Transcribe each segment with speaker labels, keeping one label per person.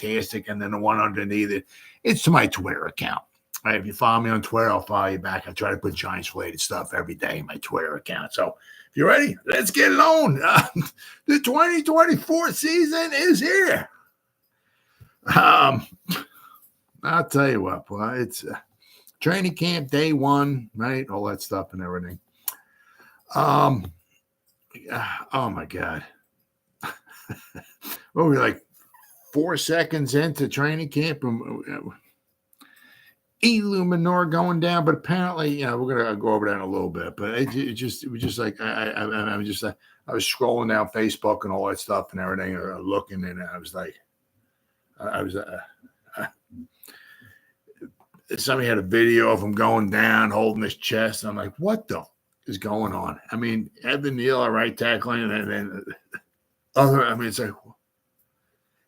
Speaker 1: fantastic. And then the one underneath it, it's to my Twitter account. Right? If you follow me on Twitter, I'll follow you back. I try to put Giants-related stuff every day in my Twitter account. So if you're ready, let's get it on. The 2024 season is here. I'll tell you what, boy, it's training camp day one, right? All that stuff and everything. Oh my God. What were we like 4 seconds into training camp? Eluemunor going down, but apparently, we're gonna go over that in a little bit. But it was just like I was scrolling down Facebook and all that stuff and everything, looking, and I was like, somebody had a video of him going down, holding his chest. And I'm like, what the is going on? I mean, Evan Neal, right tackling, and then other. I mean, it's like,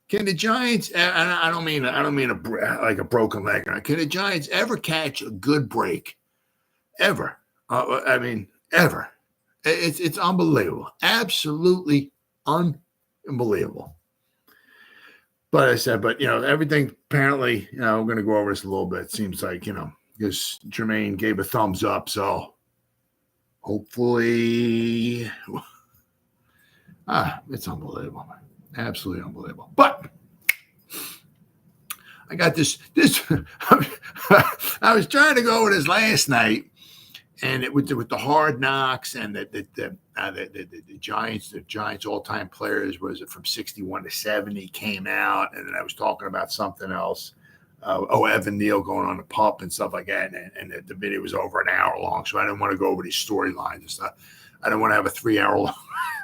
Speaker 1: can the Giants? And I don't mean like a broken leg. Can the Giants ever catch a good break? Ever? I mean, ever? It's unbelievable. Absolutely unbelievable. But I said, everything apparently, we're going to go over this a little bit. It seems like, because Jermaine gave a thumbs up. So hopefully, it's unbelievable. Absolutely unbelievable. But I got this. I was trying to go over this last night, and with the hard knocks and the Giants all-time players, was it from 61 to 70 came out, and then I was talking about something else. Evan Neal going on the pup and stuff like that, and the video was over an hour long, so I didn't want to go over these storylines and stuff. I didn't want to have a 3-hour-long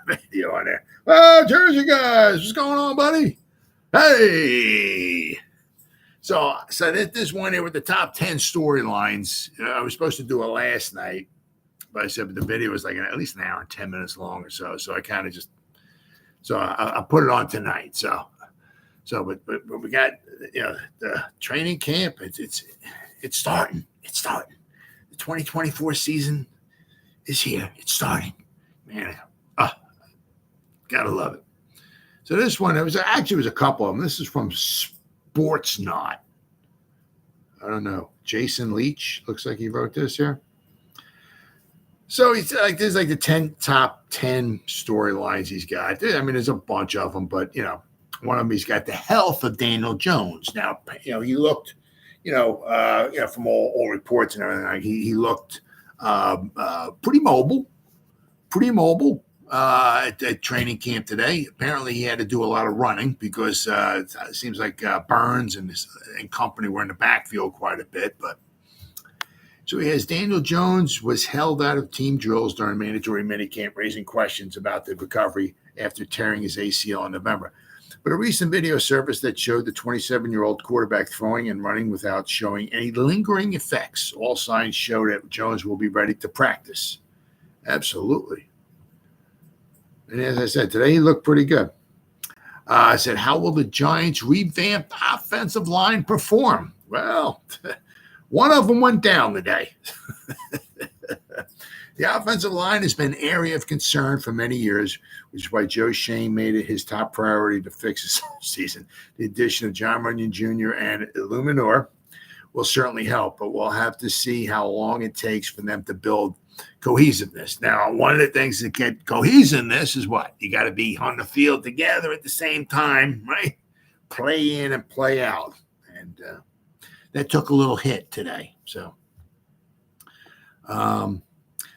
Speaker 1: video on there. Oh, Jersey guys, what's going on, buddy? Hey! So this one here with the top 10 storylines, I was supposed to do it last night, but I said, but the video was like at least an hour and 10 minutes long or so. So I kind of I put it on tonight. But we got, the training camp. It's starting. It's starting. The 2024 season is here. It's starting. Man, gotta love it. So this one, it was a couple of them. This is from Sports Not. I don't know. Jason Leach looks like he wrote this here. So he's like, there's like the top 10 storylines he's got. I mean, there's a bunch of them, but one of them, he's got the health of Daniel Jones. Now, he looked, from all reports and everything, he looked pretty mobile at training camp today. Apparently, he had to do a lot of running because it seems like Burns and company were in the backfield quite a bit. But so he has Daniel Jones was held out of team drills during mandatory minicamp, raising questions about the recovery after tearing his ACL in November. But a recent video surfaced that showed the 27-year-old quarterback throwing and running without showing any lingering effects. All signs show that Jones will be ready to practice. Absolutely. And as I said, today he looked pretty good. I said, how will the Giants' revamped offensive line perform? Well, one of them went down today. The offensive line has been an area of concern for many years, which is why Joe Schoen made it his top priority to fix this season. The addition of John Runyon Jr. and Eluemunor will certainly help, but we'll have to see how long it takes for them to build cohesiveness. Now, one of the things that get cohesiveness is what? You got to be on the field together at the same time, right? Play in and play out. And that took a little hit today. So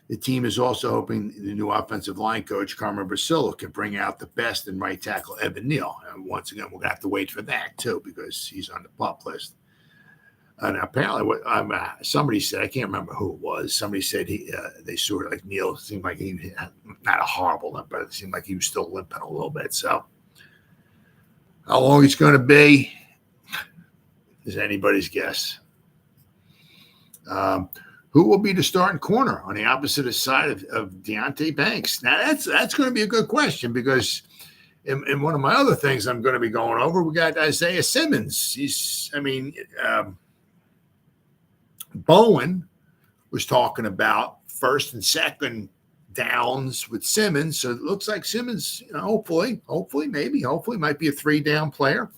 Speaker 1: the team is also hoping the new offensive line coach, Carmen Brasillo, can bring out the best in right tackle Evan Neal. And once again, we're going to have to wait for that, too, because he's on the pup list. And apparently, somebody said, I can't remember who it was, somebody said they sort of like Neal seemed like he had not a horrible limp, but it seemed like he was still limping a little bit. So how long it's going to be is anybody's guess. Who will be the starting corner on the opposite side of Deonte Banks? Now, that's going to be a good question because in one of my other things I'm going to be going over, we got Isaiah Simmons. Bowen was talking about first and second downs with Simmons. So it looks like Simmons, hopefully might be a 3-down player.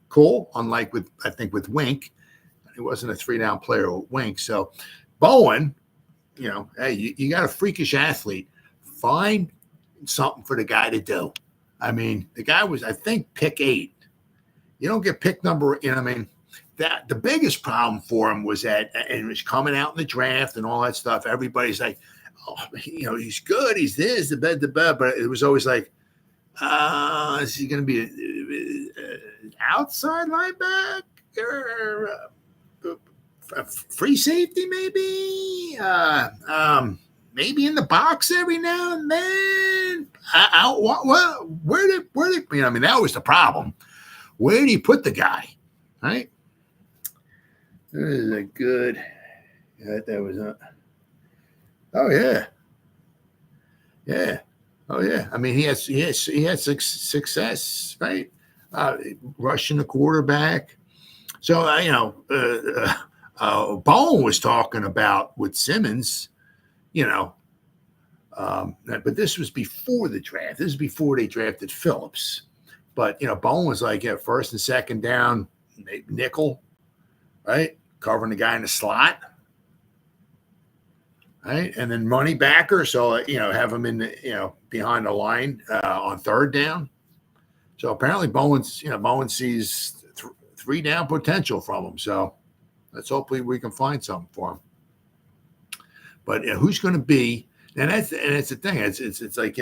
Speaker 1: cool. Unlike with Wink, he wasn't a 3-down player with Wink. So Bowen, hey, you got a freakish athlete. Find something for the guy to do. I mean, the guy was, I think, pick 8. You don't get pick number, that the biggest problem for him was that, and it was coming out in the draft and all that stuff. Everybody's like, oh, he's good. He's this, the bed, but it was always like, is he going to be an outside linebacker? A free safety, maybe? Maybe in the box every now and then. Where did that was the problem. Where do you put the guy? Right? This is a good. That was a. Oh yeah. Yeah. Oh yeah. I mean, he had success, right? Rushing the quarterback. So Bowen was talking about with Simmons, but this was before the draft. This is before they drafted Phillips. But Bowen was like, first and second down, nickel, right? Covering the guy in the slot. Right, and then money backer, so have him in the behind the line on third down. So apparently Bowen sees 3 down potential from him. So let's hopefully we can find something for him. But who's going to be? And it's the thing. It's like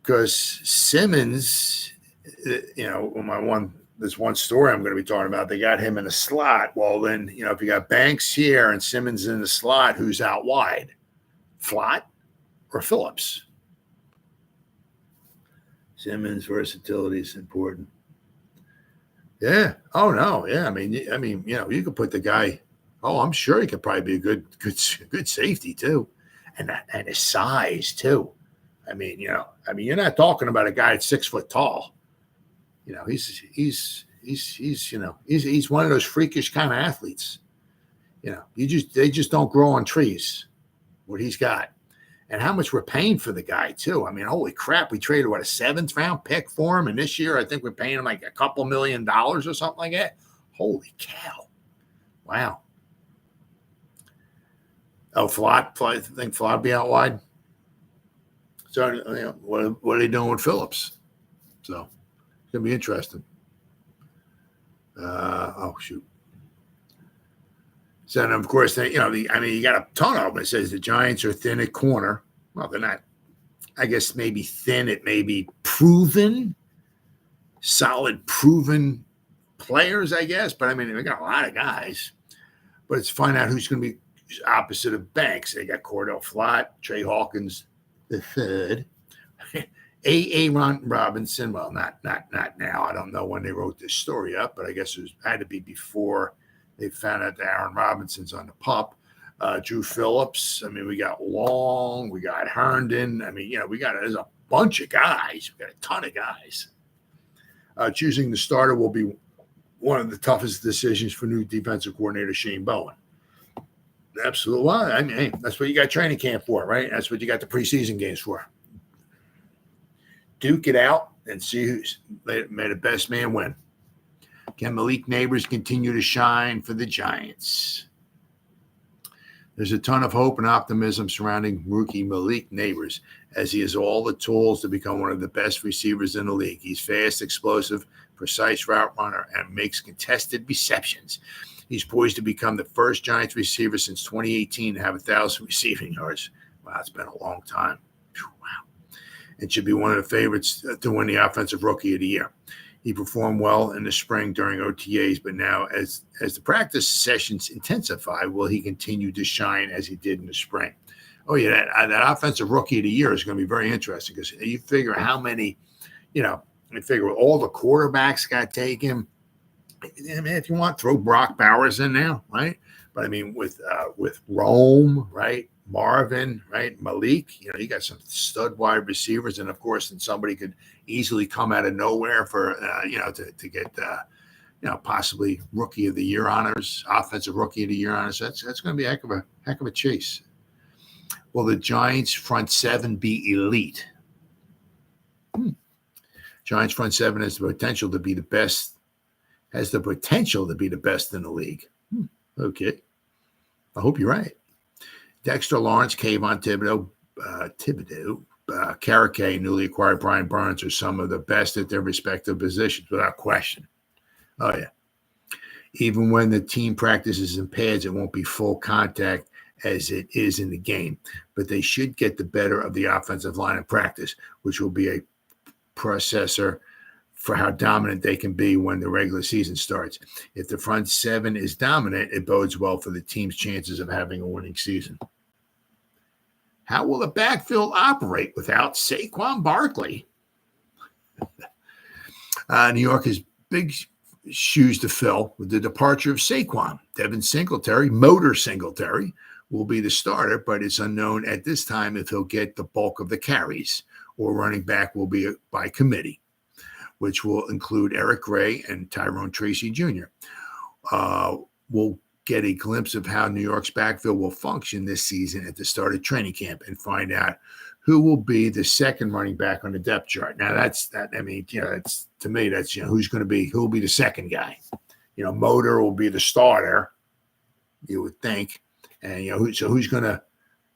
Speaker 1: because Simmons, this one story I'm going to be talking about, they got him in a slot. Well, then, if you got Banks here and Simmons in the slot, who's out wide? Flott or Phillips? Simmons' versatility is important. Yeah. Oh, no. Yeah. I mean, you could put the guy. Oh, I'm sure he could probably be a good safety too. And his size too. I mean, you're not talking about a guy that's 6 foot tall. He's one of those freakish kind of athletes. They just don't grow on trees. What he's got, and how much we're paying for the guy too. I mean, holy crap! We traded a 7th round pick for him, and this year I think we're paying him like a couple $1 million or something like that. Holy cow! Wow. Oh, Flott, I think Flott be out wide. So what are they doing with Phillips? So. Gonna be interesting. Shoot. So, and of course, you got a ton of them. It says the Giants are thin at corner. Well, they're not. I guess maybe thin. It may be solid, proven players. I guess, but I mean, they got a lot of guys. But it's find out who's going to be opposite of Banks. They got Cordell Flott, Trey Hawkins the third. Aaron Robinson, well, not now. I don't know when they wrote this story up, but I guess it had to be before they found out that Aaron Robinson's on the pup. Drew Phillips. I mean, we got Long, we got Herndon. I mean, there's a bunch of guys. We got a ton of guys. Choosing the starter will be one of the toughest decisions for new defensive coordinator Shane Bowen. Absolutely. Well, I mean, hey, that's what you got training camp for, right? That's what you got the preseason games for. Duke it out and see who's may the best man win. Can Malik Neighbors continue to shine for the Giants? There's a ton of hope and optimism surrounding rookie Malik Neighbors, as he has all the tools to become one of the best receivers in the league. He's fast, explosive, precise route runner, and makes contested receptions. He's poised to become the first Giants receiver since 2018 to have 1,000 receiving yards. Wow, it's been a long time. Wow. And should be one of the favorites to win the Offensive Rookie of the Year. He performed well in the spring during OTAs, but now as the practice sessions intensify, will he continue to shine as he did in the spring? Oh, yeah, that Offensive Rookie of the Year is going to be very interesting because you figure how many, you figure all the quarterbacks got taken. I mean, if you want, throw Brock Bowers in now, right? But I mean, with Rome, right? Marvin, right? Malik, you got some stud wide receivers, and of course, then somebody could easily come out of nowhere for to get possibly Rookie of the Year honors, Offensive Rookie of the Year honors. That's going to be a heck of a chase. Will the Giants front seven be elite? Giants front seven has the potential to be the best. Has the potential to be the best in the league. Okay, I hope you're right. Dexter Lawrence, Kayvon Thibodeau, Karakay, newly acquired Brian Burns are some of the best at their respective positions, without question. Oh, yeah. Even when the team practices in pads, it won't be full contact as it is in the game. But they should get the better of the offensive line in practice, which will be a processor for how dominant they can be when the regular season starts. If the front seven is dominant, it bodes well for the team's chances of having a winning season. How will the backfield operate without Saquon Barkley? New York has big shoes to fill with the departure of Saquon. Devin Singletary, Motor Singletary, will be the starter, but it's unknown at this time if he'll get the bulk of the carries, or running back will be by committee, which will include Eric Gray and Tyrone Tracy Jr. We'll get a glimpse of how New York's backfield will function this season at the start of training camp and find out who will be the second running back on the depth chart. Now that's to me, that's, who will be the second guy. Motor will be the starter, you would think. And, who's going to,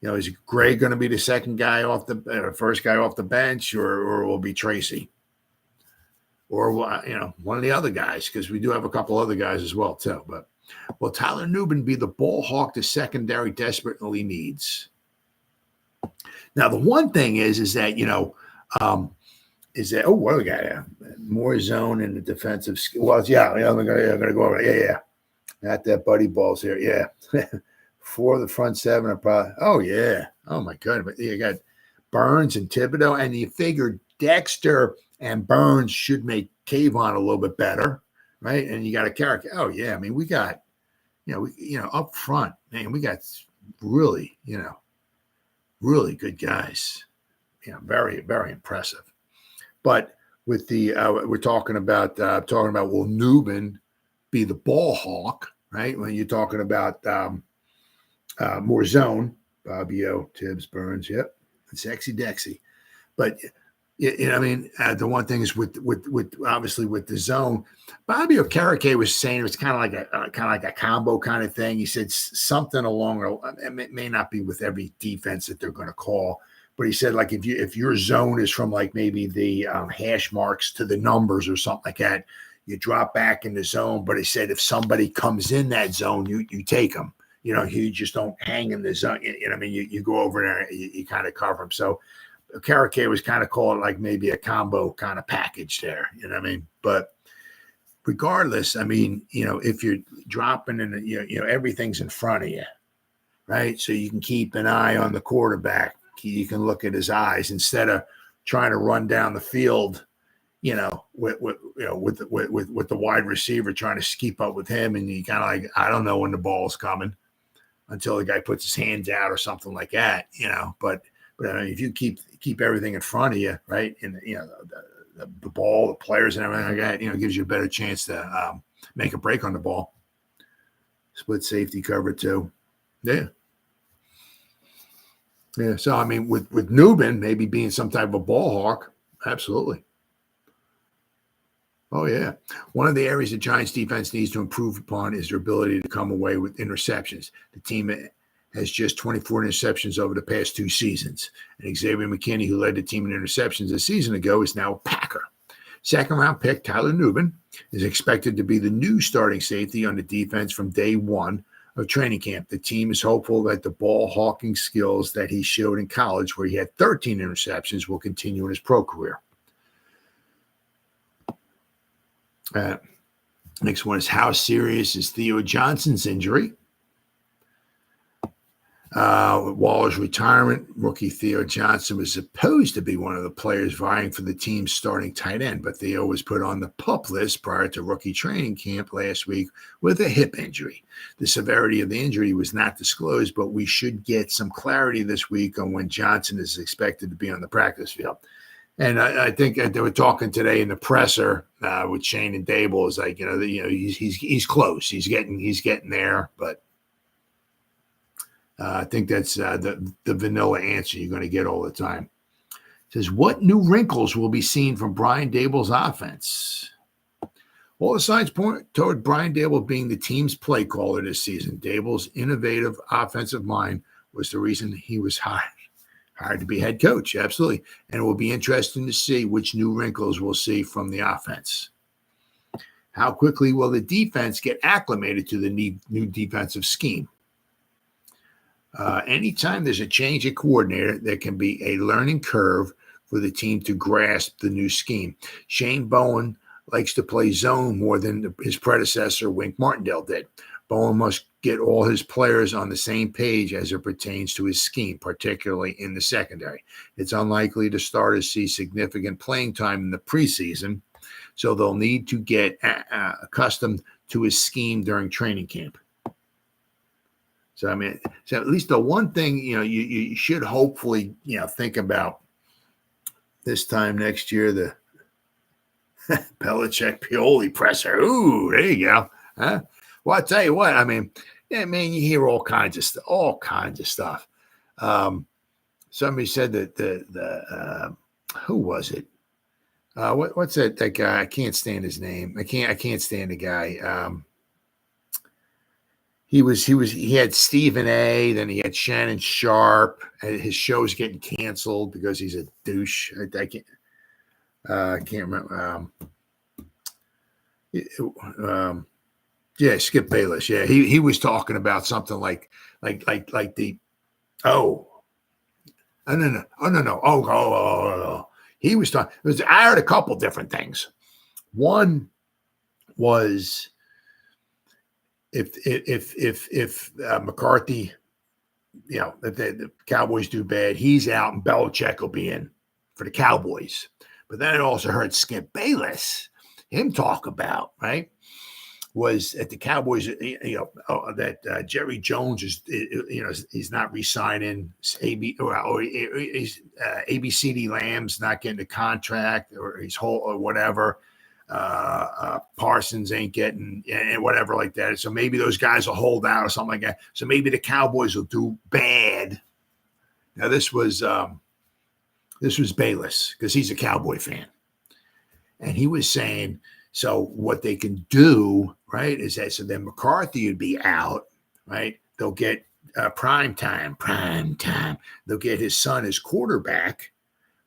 Speaker 1: is Gray going to be the second guy off the first guy off the bench, or will it be Tracy? Or, one of the other guys, because we do have a couple other guys as well, too. But will Tyler Nubin be the ball hawk the secondary desperately needs? Now, the one thing is that, what do we got here? More zone in the defensive skill. Well, I'm going to go over it. Yeah. Not that buddy balls here. Yeah. 4 of the front 7 are probably, oh my God. But you got Burns and Thibodeau, and you figure Dexter and Burns should make Kayvon a little bit better, right? And you got a character. Oh, yeah. I mean, we got, up front, man, we got really, really good guys. Very, very impressive. But with the, we're talking about will Nubin be the ball hawk, right? When you're talking about more zone, Bobbio, Tibbs, Burns, yep, and Sexy Dexy. But the one thing is with obviously with the zone, Bobbio Karakay was saying it was kind of like a combo kind of thing. He said something along, it may not be with every defense that they're going to call, but he said like if your zone is from like maybe the hash marks to the numbers or something like that, you drop back in the zone. But he said if somebody comes in that zone, you take them. You just don't hang in the zone. You go over there and you kind of cover them. So Karakay was kind of called like maybe a combo kind of package there. But regardless, if you're dropping and everything's in front of you, right? So you can keep an eye on the quarterback. You can look at his eyes instead of trying to run down the field, with the wide receiver trying to keep up with him, and you kind of like, I don't know when the ball's coming until the guy puts his hands out or something like that, But if you keep everything in front of you, right, and the ball, the players, and everything like that, gives you a better chance to make a break on the ball. Split safety cover too, yeah. So with Nubin maybe being some type of ball hawk, absolutely. Oh, yeah. One of the areas the Giants defense needs to improve upon is their ability to come away with interceptions. The team has just 24 interceptions over the past 2 seasons. And Xavier McKinney, who led the team in interceptions a season ago, is now a Packer. Second-round pick Tyler Nubin is expected to be the new starting safety on the defense from day 1 of training camp. The team is hopeful that the ball hawking skills that he showed in college, where he had 13 interceptions, will continue in his pro career. Next one is, how serious is Theo Johnson's injury? With Waller's retirement, rookie Theo Johnson was supposed to be one of the players vying for the team's starting tight end, but Theo was put on the PUP list prior to rookie training camp last week with a hip injury. The severity of the injury was not disclosed, but we should get some clarity this week on when Johnson is expected to be on the practice field. And I think they were talking today in the presser with Shane and Daboll. Is like, he's close. He's getting there, but I think that's the vanilla answer you're going to get all the time. says, what new wrinkles will be seen from Brian Daboll's offense? All the signs point toward Brian Daboll being the team's play caller this season. Daboll's innovative offensive mind was the reason he was hired to be head coach. Absolutely. And it will be interesting to see which new wrinkles we'll see from the offense. How quickly will the defense get acclimated to the new defensive scheme? Anytime there's a change of coordinator, there can be a learning curve for the team to grasp the new scheme. Shane Bowen likes to play zone more than his predecessor, Wink Martindale, did. Bowen must get all his players on the same page as it pertains to his scheme, particularly in the secondary. It's unlikely the starters see significant playing time in the preseason, so they'll need to get accustomed to his scheme during training camp. So, I mean, so at least the one thing, you should hopefully, think about this time next year, the Belichick Pioli presser. Ooh, there you go. Huh? Well, I'll tell you what, I mean, you hear all kinds of stuff. Somebody said that who was it? What's that guy? I can't stand his name. I can't stand the guy. He had Stephen A. Then he had Shannon Sharp. And his show's getting canceled because he's a douche. I can't remember. Skip Bayless. Yeah, he was talking about something like the no. He was talking. I heard a couple different things. One was if McCarthy, if the Cowboys do bad, he's out and Belichick will be in for the Cowboys. But then I also heard Skip Bayless, him talk about, right, was at the Cowboys, that Jerry Jones is, he's not re-signing, ABCD Lamb's not getting a contract, or he's whole or whatever. Parsons ain't getting and whatever like that. So maybe those guys will hold out or something like that. So maybe the Cowboys will do bad. Now this was Bayless because he's a Cowboy fan. And he was saying, so what they can do, right, is that so then McCarthy would be out, right? They'll get prime time. They'll get his son as quarterback,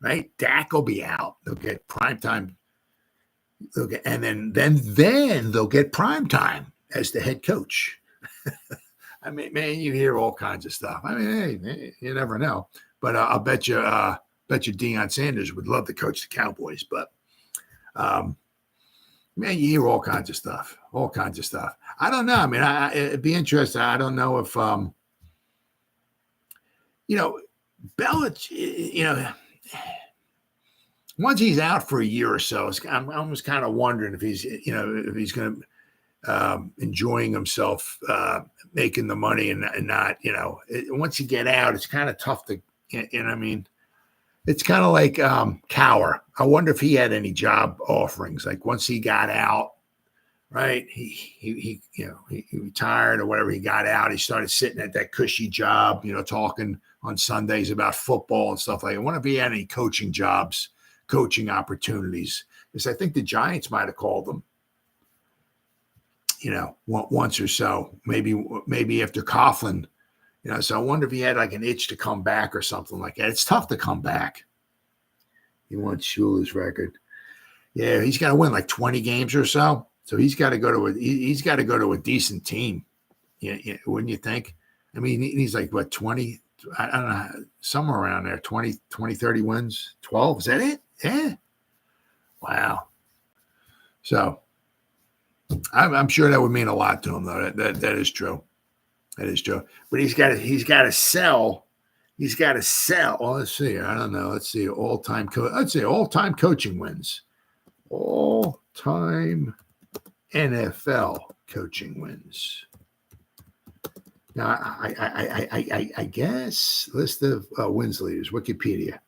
Speaker 1: right? Dak will be out. They'll get prime time. And then they'll get prime time as the head coach. I mean, man, you hear all kinds of stuff. I mean, hey, you never know. But I'll bet you Deion Sanders would love to coach the Cowboys. But man, you hear all kinds of stuff. I don't know. I mean, it'd be interesting. I don't know if Belichick, once he's out for a year or so, I'm almost kind of wondering if he's going to enjoying himself, making the money and not, once you get out, it's kind of tough to, I mean, it's kind of like Cower. I wonder if he had any job offerings. Like once he got out, right? He retired or whatever. He got out. He started sitting at that cushy job, talking on Sundays about football and stuff like that. I wonder if he had any coaching jobs, coaching opportunities. Because I think the Giants might have called him, once or so. Maybe after Coughlin. So I wonder if he had like an itch to come back or something like that. It's tough to come back. He wants Shula's record. Yeah, he's got to win like 20 games or so. So he's got to go to a decent team. Yeah, wouldn't you think? I mean, he's like what 20? I don't know, somewhere around there. 20, 30 wins. 12. Is that it? Yeah. Wow. So I'm sure that would mean a lot to him, though. That is true. That is true. But he's got to sell. He's got to sell. Well, let's see. I don't know. Let's see. All-time coaching wins. All-time NFL coaching wins. Now, I guess list of wins leaders. Wikipedia.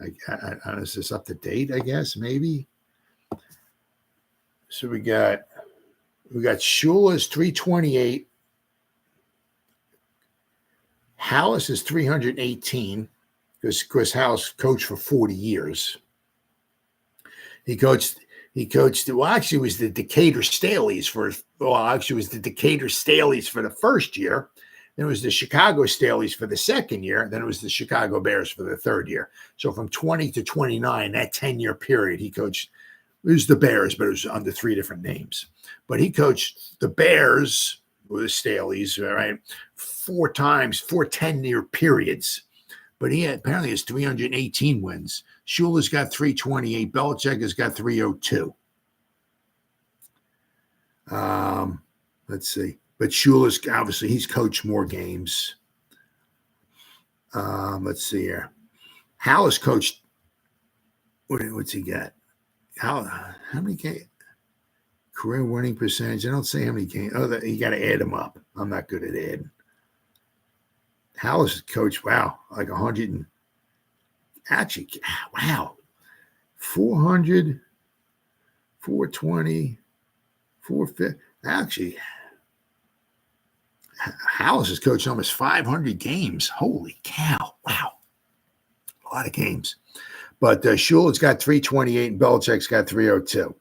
Speaker 1: Is this up to date? I guess maybe. So we got Shula's 328. Hallis is 318. because Chris House coached for 40 years. He coached, well, actually, it was the Decatur Staleys for the first year. Then it was the Chicago Staleys for the second year. Then it was the Chicago Bears for the third year. So from 20 to 29, that 10-year period, he coached. It was the Bears, but it was under 3 different names. But he coached the Bears with the Staleys, right, 4 times, 4 10-year periods. But he apparently has 318 wins. Shula's got 328. Belichick has got 302. Let's see. But Shula's obviously he's coached more games. Let's see here. Hal has coached. What's he got? How many games? Career winning percentage. I don't say how many games. Oh, you got to add them up. I'm not good at adding. Hal has coached. Wow, like 100 and actually, wow, 400, 420, 450. Actually, House has coached almost 500 games. Holy cow. Wow. A lot of games. But Shula's got 328 and Belichick's got 302.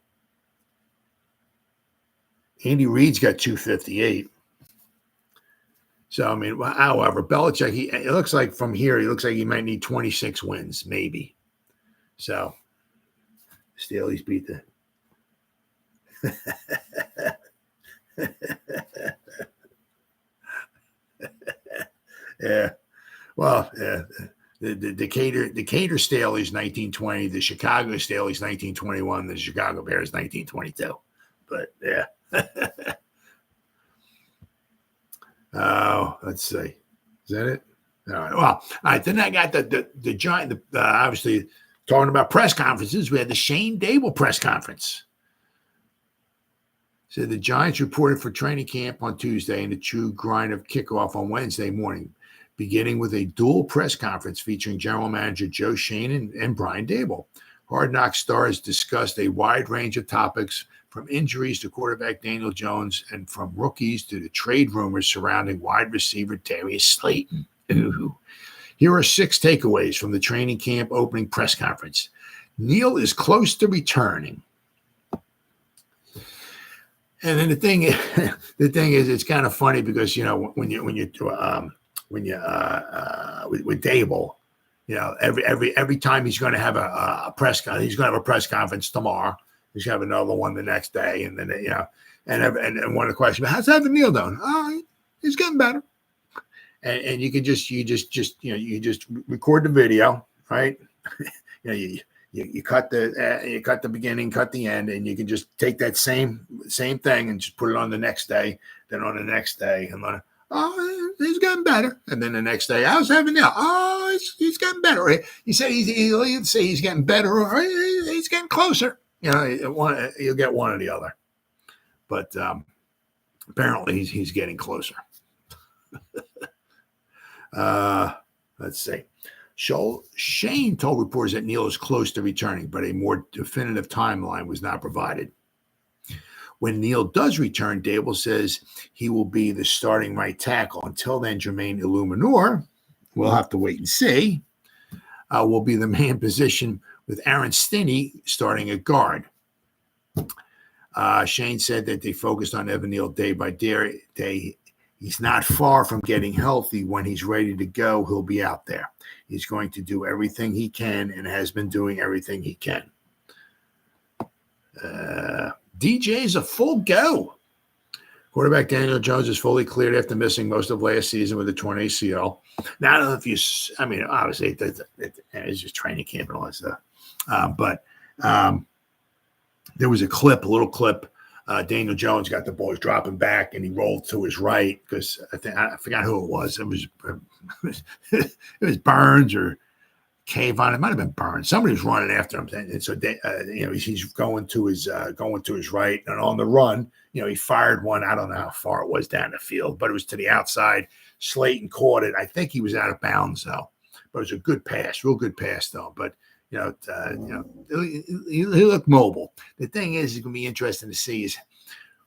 Speaker 1: Andy Reid's got 258. So, I mean, however, Belichick, it looks like from here, he looks like he might need 26 wins, maybe. So, Staley's beat the... Yeah. Well, yeah. The Decatur Staleys 1920, the Chicago Staleys 1921, the Chicago Bears 1922. But yeah. Oh, let's see. Is that it? All right. Well, all right. Then I got the giant. Obviously, talking about press conferences, we had the Shane Daboll press conference. So the Giants reported for training camp on Tuesday and the true grind of kickoff on Wednesday morning, beginning with a dual press conference featuring General Manager Joe Schoen and Brian Daboll. Hard Knocks stars discussed a wide range of topics, from injuries to quarterback Daniel Jones and from rookies to the trade rumors surrounding wide receiver Darius Slayton. Ooh. Here are 6 takeaways from the training camp opening press conference. Neal is close to returning. And then the thing is, it's kind of funny because, you know, when you with Daboll, you know, every time he's going to have a press conference, he's going to have a press conference tomorrow. He's going to have another one the next day, and then you know, and one of the questions, how's Evan Neal doing? Oh, he's getting better. And you can just record the video, right? You know, you cut the beginning, cut the end, and you can just take that same thing and just put it on the next day, then on the next day, and oh, he's getting better. And then the next day, how's Evan Neal? Oh, he's getting better. He said he'll say he's getting better, or he's getting closer. You know, you'll get one or the other. But apparently he's getting closer. Let's see. Shane told reporters that Neal is close to returning, but a more definitive timeline was not provided. When Neal does return, Daboll says he will be the starting right tackle. Until then, Jermaine Eluemunor, we'll have to wait and see, will be the man position with Aaron Stinney starting at guard. Shane said that they focused on Evan Neal day by day. He's not far from getting healthy. When he's ready to go, he'll be out there. He's going to do everything he can and has been doing everything he can. DJ's a full go. Quarterback Daniel Jones is fully cleared after missing most of last season with a torn ACL. Now, I don't know if obviously it's just training camp and all that stuff. But there was a little clip. Daniel Jones got the ball, was dropping back, and he rolled to his right because I forgot who it was. It was Burns or Kayvon. It might have been Burns. Somebody was running after him, and so he's going to his right, and on the run, he fired one. I don't know how far it was down the field, but it was to the outside. Slayton caught it. I think he was out of bounds though, but it was a good pass, real good pass though. But he looked mobile. The thing is, it's going to be interesting to see is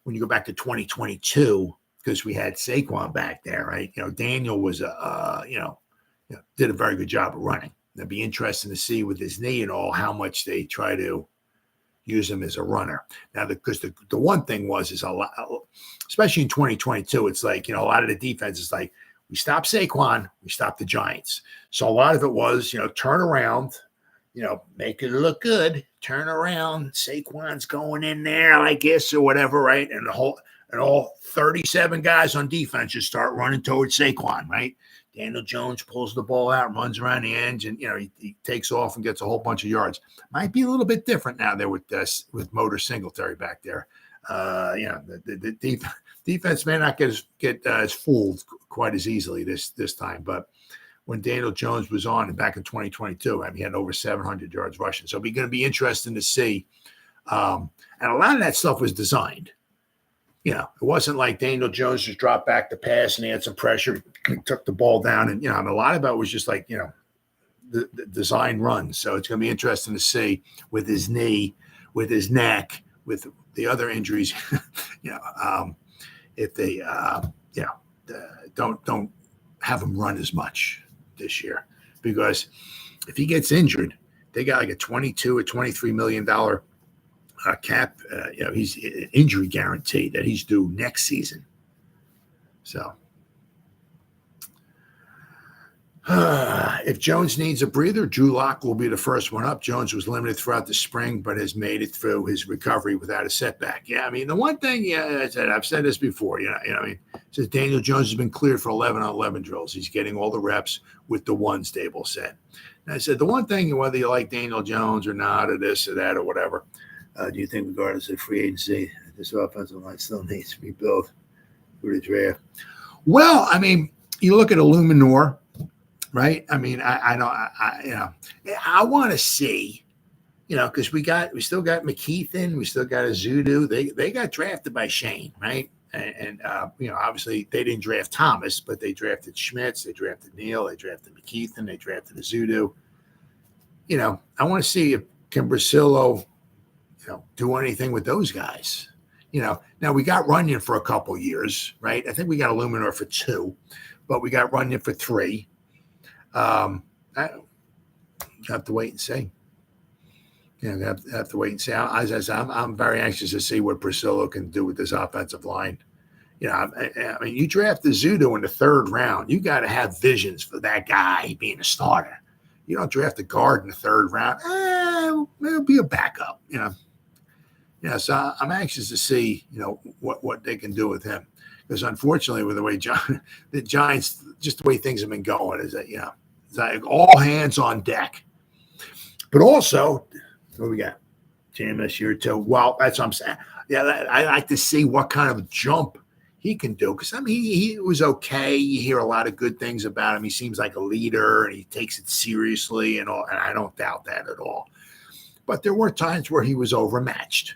Speaker 1: when you go back to 2022, because we had Saquon back there, right? Daniel was did a very good job of running. It'd be interesting to see with his knee and all how much they try to use him as a runner. Now, because the one thing is a lot, especially in 2022, it's like, a lot of the defense is like, we stop Saquon, we stop the Giants. So a lot of it was, turn around, make it look good, turn around, Saquon's going in there, I guess, or whatever, right? And all 37 guys on defense just start running towards Saquon, right? Daniel Jones pulls the ball out, runs around the edge, and he takes off and gets a whole bunch of yards. Might be a little bit different now there with Motor Singletary back there. The defense may not get as fooled quite as easily this time, but when Daniel Jones was on back in 2022, he had over 700 yards rushing. So it's going to be interesting to see. And a lot of that stuff was designed. It wasn't like Daniel Jones just dropped back the pass and he had some pressure, took the ball down. And, a lot of it was just like, the design runs. So it's going to be interesting to see with his knee, with his neck, with the other injuries, if they, don't have him run as much this year. Because if he gets injured, they got like a $22 or $23 million cap, he's injury guarantee that he's due next season. So if Jones needs a breather, Drew Lock will be the first one up. Jones was limited throughout the spring, but has made it through his recovery without a setback. Yeah, the one thing, I've said this before, says Daniel Jones has been cleared for 11-on-11 drills. He's getting all the reps with the ones, Daboll said. And I said, the one thing, whether you like Daniel Jones or not, or this or that or whatever, do you think regardless of free agency, this offensive line still needs to be built for the draft? Well, you look at Eluemunor, right? I want to see, because we still got McKeithen, we still got Azudu. They got drafted by Shane, right? And obviously they didn't draft Thomas, but they drafted Schmitz, they drafted Neal, they drafted McKeithen, they drafted Azudu. I want to see if can Brasillo, do anything with those guys. Now we got Runyon for a couple years, right? I think we got Eluemunor for 2, but we got Runyon for 3. I have to wait and see. Have to wait and see. As I said, I'm very anxious to see what Priscilla can do with this offensive line. You draft the Zudo in the 3rd round. You got to have visions for that guy being a starter. You don't draft a guard in the 3rd round. It'll be a backup. So I'm anxious to see, what they can do with him. Because unfortunately, with the way the Giants, just the way things have been going, is that, it's like all hands on deck. But also, what we got? JMS year 2. Well, that's what I'm saying. Yeah, I like to see what kind of jump he can do. Because, he was okay. You hear a lot of good things about him. He seems like a leader, and he takes it seriously and all. And I don't doubt that at all. But there were times where he was overmatched.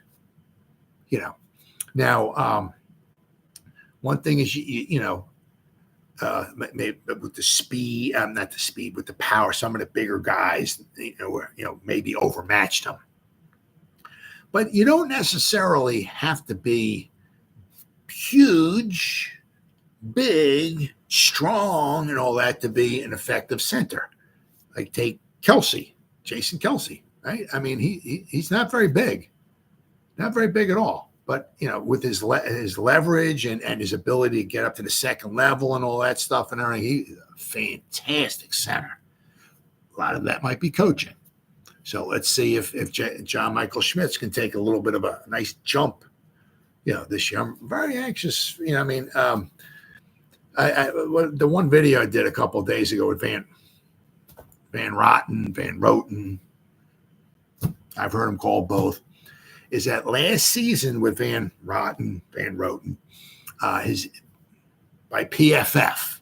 Speaker 1: Now, one thing is, maybe with the speed, not the speed, with the power, some of the bigger guys, maybe overmatched him. But you don't necessarily have to be huge, big, strong, and all that to be an effective center. Like take Jason Kelce, right? He's not very big. Not very big at all, but with his leverage and his ability to get up to the 2nd level and all that stuff and everything, he's a fantastic center. A lot of that might be coaching. So let's see if John Michael Schmitz can take a little bit of a nice jump, this year. I'm very anxious. The one video I did a couple of days ago with Van Roten, I've heard him called both. Is that last season with Van Roten, his by PFF,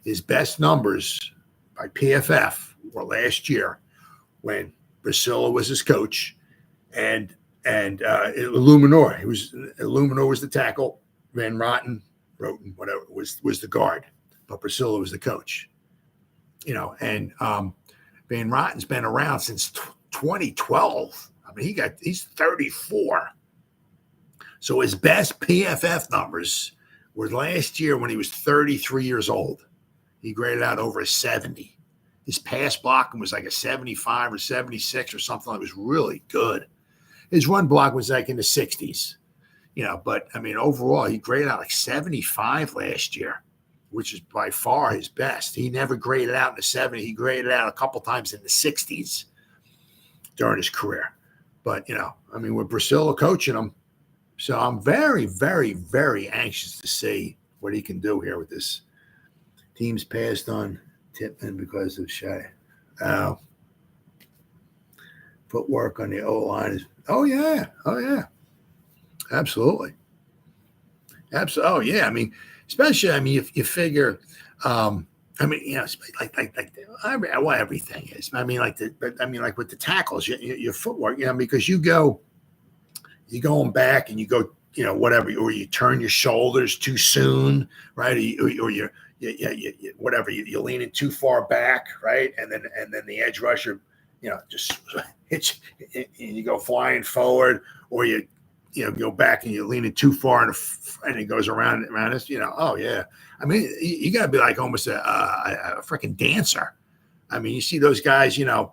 Speaker 1: his best numbers by PFF were last year when Priscilla was his coach, and Eluemunor. Eluemunor was the tackle, Van Roten, whatever was the guard, but Priscilla was the coach. And Van Rotten's been around since 2012. He's 34. So his best PFF numbers were last year when he was 33 years old. He graded out over a 70. His pass blocking was like a 75 or 76 or something. It was really good. His run block was like in the 60s, but I mean, overall, he graded out like 75 last year, which is by far his best. He never graded out in the 70s. He graded out a couple times in the 60s during his career. But, I mean, with Brasilla coaching him, so I'm very, very, very anxious to see what he can do here with this. Teams passed on Tippmann because of Shea. Footwork on the O-line is, oh, yeah. Absolutely. Oh, yeah. I mean, especially, if you figure, everything is. Like with the tackles, your footwork, because you going back and you go, whatever, or you turn your shoulders too soon, right? Or you're whatever, you're leaning too far back, right? And then the edge rusher, just hits and you go flying forward, or you go back and you're leaning too far and it goes around us, oh yeah. I mean, you got to be like almost a freaking dancer. I mean, you see those guys, they got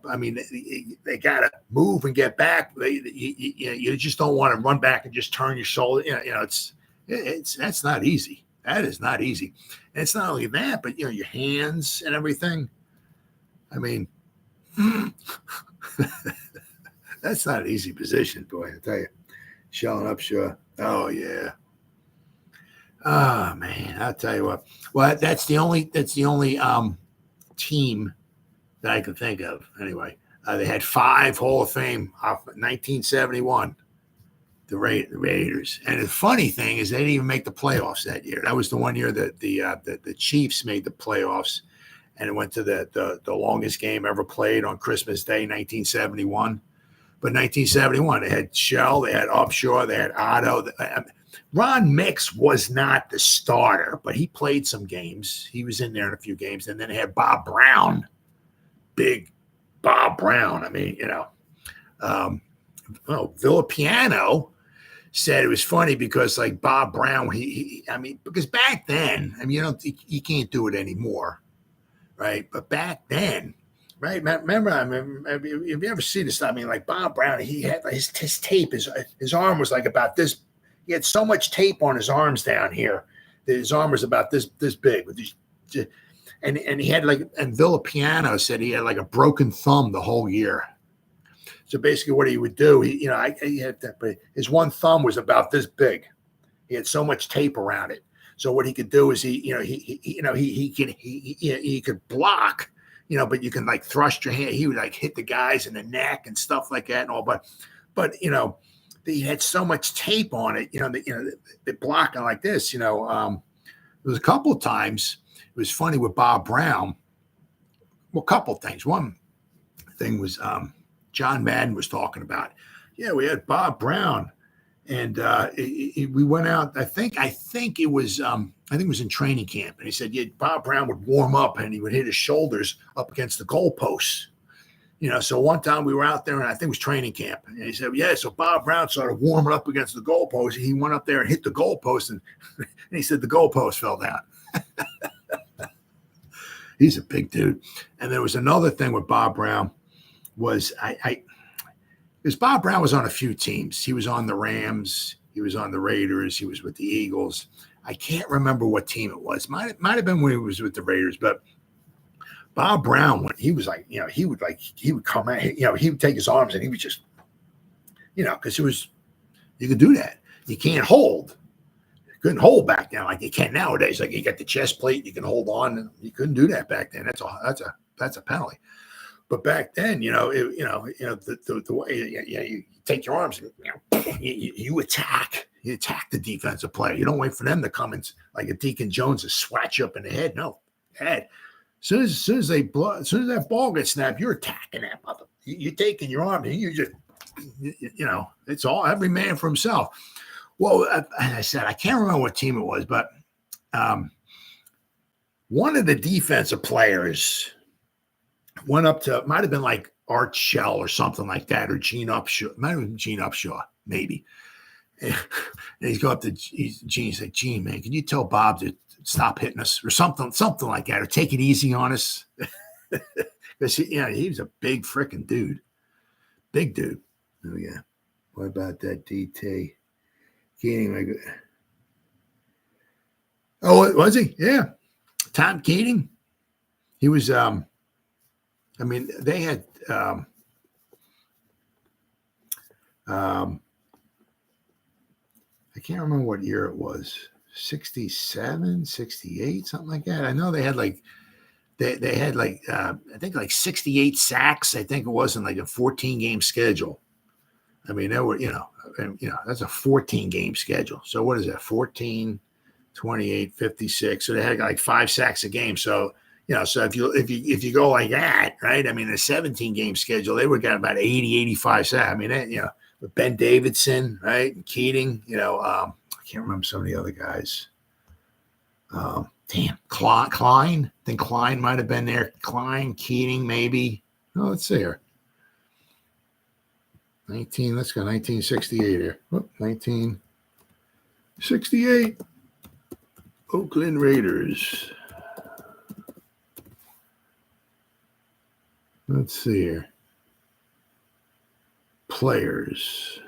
Speaker 1: to move and get back. You just don't want to run back and just turn your shoulder. That's not easy. That is not easy. And it's not only that, but, your hands and everything. I mean, that's not an easy position, boy, I tell you. Showing up, sure. Oh, yeah. Oh, man, I'll tell you what. Well, that's the only team that I could think of. Anyway, they had 5 Hall of Fame off 1971, the Raiders. And the funny thing is they didn't even make the playoffs that year. That was the one year that the Chiefs made the playoffs, and it went to the longest game ever played on Christmas Day, 1971. But 1971, they had Shell, they had Upshaw, they had Otto. Ron Mix was not the starter, but he played some games. He was in there in a few games. And then they had Bob Brown, big Bob Brown. I mean, Villapiano said it was funny because, like, Bob Brown, because back then, you can't do it anymore, right? But back then, right? Remember, if you ever see this, like Bob Brown, he had his tape, his arm was like about this. He had so much tape on his arms down here that his arm was about this big. With these, and he had and Villapiano said he had like a broken thumb the whole year. So basically, what he would do, he had that, but his one thumb was about this big. He had so much tape around it. So what he could do is he could block. But you can like thrust your hand. He would like hit the guys in the neck and stuff like that and all. But he had so much tape on it. The blocking like this. There was a couple of times. It was funny with Bob Brown. Well, a couple of things. One thing was John Madden was talking about. Yeah, we had Bob Brown, and we went out. I think it was in training camp, and he said, yeah, Bob Brown would warm up and he would hit his shoulders up against the goalposts. So one time we were out there, and I think it was training camp, and he said, yeah, so Bob Brown started warming up against the goalpost. He went up there and hit the goalpost, and he said the goalpost fell down. He's a big dude. And there was another thing with Bob Brown was because Bob Brown was on a few teams. He was on the Rams. He was on the Raiders. He was with the Eagles. I can't remember what team it was. Might have been when he was with the Raiders, but Bob Brown, when he was like, he would come out, he would take his arms and he would just, because you could do that. You can't hold. You couldn't hold back then like you can nowadays. Like you got the chest plate, you can hold on, and you couldn't do that back then. That's a penalty. But back then, the way you take your arms, you attack. You attack the defensive player. You don't wait for them to come and like a Deacon Jones to swat you up in the head. No, head. As soon as that ball gets snapped, you're attacking that mother. You're taking your arm and you just, it's all every man for himself. Well, I said I can't remember what team it was, but one of the defensive players went up to, might have been like Art Shell or something like that, or Gene Upshaw. Might have been Gene Upshaw, maybe. And he's go up to Gene and say, Gene, man, can you tell Bob to stop hitting us or something like that, or take it easy on us? Because he was a big freaking dude. Big dude. Oh, yeah. What about that DT? Keating. Oh, was he? Yeah. Tom Keating. He was, they had, I can't remember what year it was. 67, 68, something like that. I know they had they had I think 68 sacks. I think it was in like a 14-game schedule. I mean, there were, that's a 14-game schedule. So what is that? 14, 28, 56. So they had like 5 sacks a game. So, so if you go like that, right? I mean, a 17-game schedule, they would got about 80, 85 sacks. I mean, with Ben Davidson, right? And Keating, I can't remember some of the other guys. Klein. I think Klein might have been there. Klein, Keating, maybe. Oh, let's see here. Let's go 1968 here. 1968. Oakland Raiders. Let's see here. Players.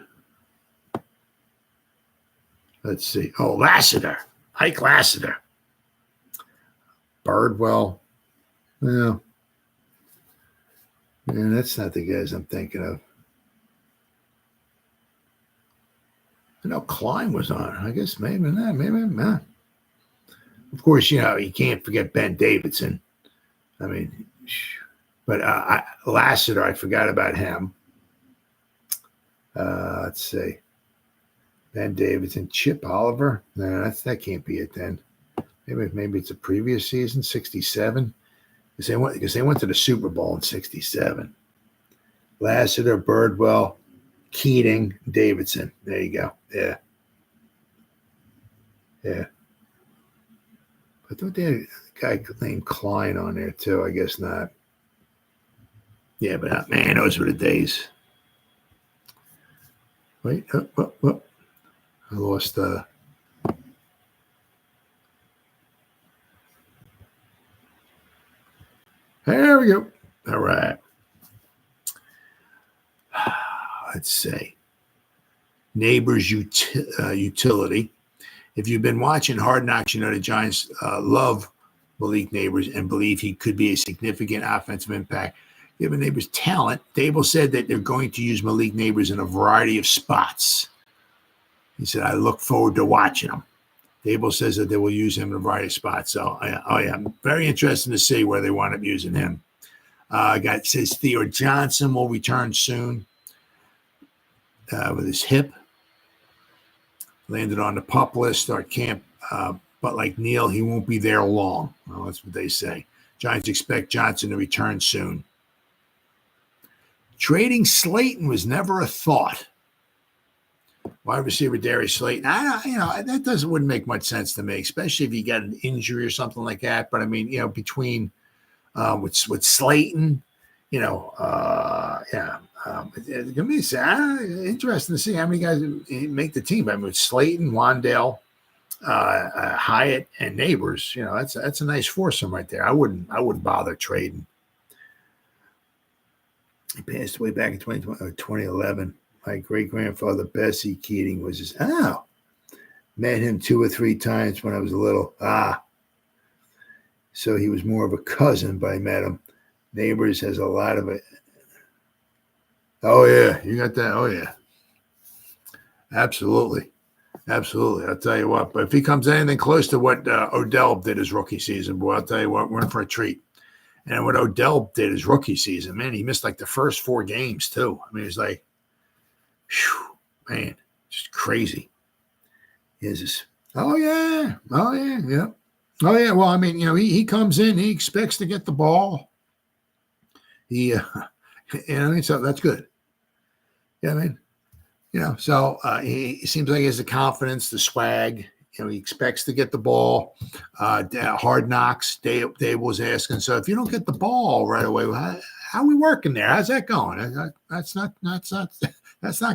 Speaker 1: Let's see. Oh, Lassiter. Ike Lassiter. Birdwell. Yeah. Man, that's not the guys I'm thinking of. I know Klein was on. I guess maybe not. Maybe not. Of course, you can't forget Ben Davidson. I mean, but Lassiter, I forgot about him. Let's see. Ben Davidson, Chip Oliver. No, that can't be it then. Maybe it's a previous season, 67. Because they went to the Super Bowl in 67. Lassiter, Birdwell, Keating, Davidson. There you go. Yeah. Yeah. I thought they had a guy named Klein on there too. I guess not. Yeah, but man, those were the days. Wait, I lost There we go. All right. Let's say Neighbors Utility. If you've been watching Hard Knocks, the Giants love Malik Neighbors and believe he could be a significant offensive impact. Given Neighbors' talent, Daboll said that they're going to use Malik Neighbors in a variety of spots. He said, I look forward to watching him. Daboll says that they will use him in a variety of spots. So, I'm very interested to see where they wind up using him. Says Theo Johnson will return soon with his hip. Landed on the PUP list, start camp. But like Neal, he won't be there long. Well, that's what they say. Giants expect Johnson to return soon. Trading Slayton was never a thought. Wide receiver Darius Slayton. That wouldn't make much sense to me, especially if you got an injury or something like that. But I mean, between with Slayton, it's gonna be interesting to see how many guys make the team. I mean, with Slayton, Wandale, Hyatt, and Neighbors, that's a nice foursome right there. I wouldn't bother trading. He passed away back in 2011. My great-grandfather, Bessie Keating, was met him 2 or 3 times when I was little. So he was more of a cousin, but I met him. Neighbors has a lot of it. Oh, yeah. You got that? Oh, yeah. Absolutely. Absolutely. I'll tell you what. But if he comes anything close to what Odell did his rookie season, boy, I'll tell you what, we're in for a treat. And what Odell did his rookie season, man, he missed like the first 4 games, too. I mean, it's like, whew, man, just crazy. Oh, yeah. Oh, yeah. Yeah. Oh, yeah. Well, I mean, he comes in, he expects to get the ball. So that's good. Yeah, I mean, so he seems like he has the confidence, the swag. He expects to get the ball. Hard Knocks, Dave was asking. So if you don't get the ball right away, how are we working there? How's that going? That's not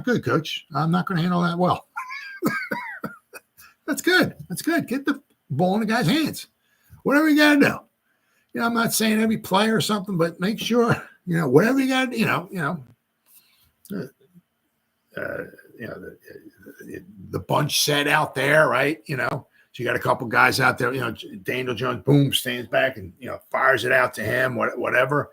Speaker 1: good, Coach. I'm not going to handle that well. That's good. That's good. Get the ball in the guy's hands. Whatever you got to do. I'm not saying every play or something, but make sure, whatever you got, the bunch set out there, right? So you got a couple guys out there, Daniel Jones, boom, stands back and, fires it out to him, whatever,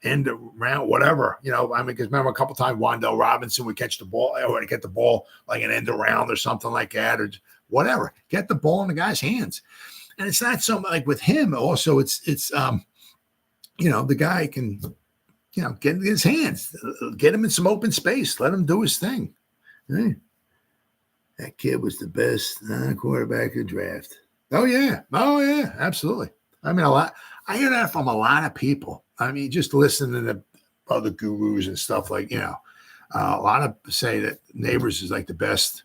Speaker 1: end around, whatever, because remember a couple times Wan'Dale Robinson would catch the ball or get the ball like an end around or something like that, or whatever, get the ball in the guy's hands. And it's not so like with him also, it's the guy can, get in his hands, get him in some open space, let him do his thing. Hey, that kid was the best quarterback in the draft. Oh yeah, absolutely. I mean, I hear that from a lot of people. I mean, just listening to other gurus and stuff like, a lot of say that Neighbors is like the best,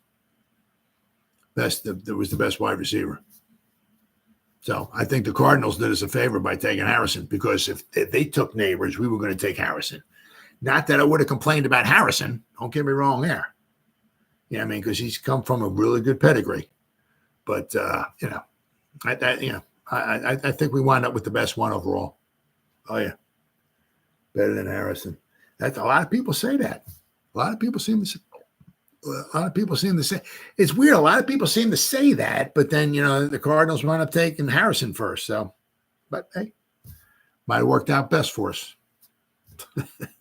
Speaker 1: that was the best wide receiver. So I think the Cardinals did us a favor by taking Harrison, because if they took Neighbors, we were going to take Harrison. Not that I would have complained about Harrison. Don't get me wrong there. Because he's come from a really good pedigree. But, I think we wind up with the best one overall. Oh, yeah. Better than Harrison. That's a lot of people say that. A lot of people seem to say. It's weird. A lot of people seem to say that, but then, the Cardinals wind up taking Harrison first. So, but hey, might have worked out best for us.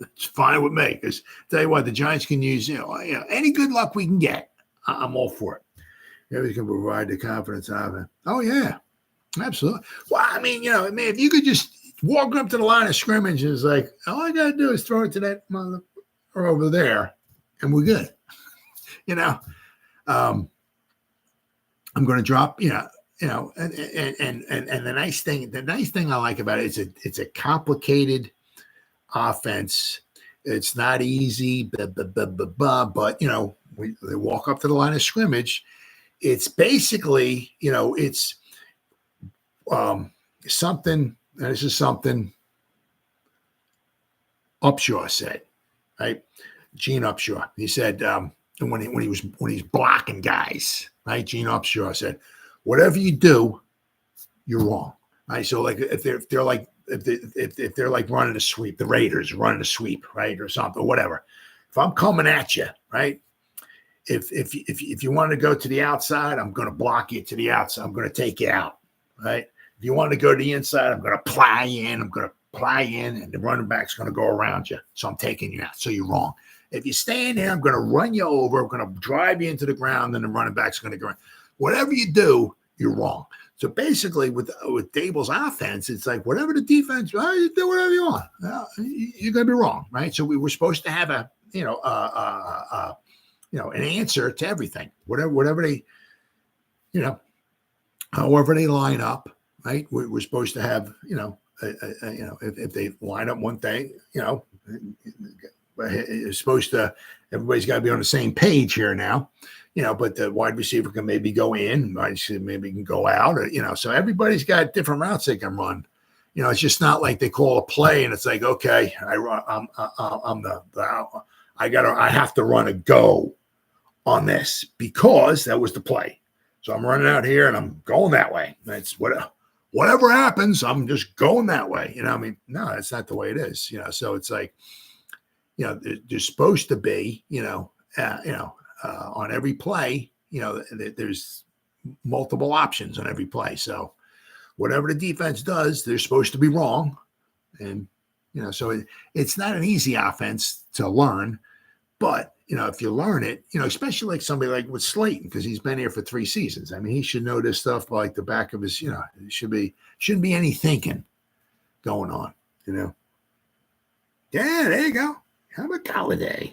Speaker 1: It's fine with me, because tell you what, the Giants can use, any good luck we can get. I'm all for it. We can provide the confidence of it. Oh, yeah. Absolutely. Well, I mean, if you could just walk up to the line of scrimmage, it's like, all I got to do is throw it to that mother or over there, and we're good. I'm going to drop, and the nice thing I like about it is it's a complicated offense. It's not easy, but they walk up to the line of scrimmage. It's basically, it's something. This is something Upshaw said, right? Gene Upshaw. He said when he's blocking guys, right? Gene Upshaw said, "Whatever you do, you're wrong." Right? So like if they're like running a sweep, the Raiders running a sweep, right, or something, whatever. If I'm coming at you, right? If you want to go to the outside, I'm going to block you to the outside. I'm going to take you out, right? If you want to go to the inside, I'm going to ply you in. And the running back's going to go around you. So I'm taking you out. So you're wrong. If you stay in here, I'm going to run you over. I'm going to drive you into the ground, and the running back's going to go around. Whatever you do, you're wrong. So basically, with Daboll's offense, it's like whatever the defense, you do whatever you want. You're going to be wrong, right? So we were supposed to have an answer to everything. Whatever they, however they line up, right? We're supposed to have, if they line up one thing, it's supposed to. Everybody's got to be on the same page here now. But the wide receiver can maybe go in, maybe can go out, or, so everybody's got different routes they can run. It's just not like they call a play and it's like, okay, I have to run a go on this because that was the play. So I'm running out here and I'm going that way. That's whatever happens, I'm just going that way. No, that's not the way it is. So it's like, there's supposed to be, on every play, there's multiple options on every play. So whatever the defense does, they're supposed to be wrong. And, so it's not an easy offense to learn, but, if you learn it, especially like somebody like with Slayton, because he's been here for 3 seasons. I mean, he should know this stuff by like the back of his, it shouldn't be any thinking going on, Yeah, there you go. How about Golladay?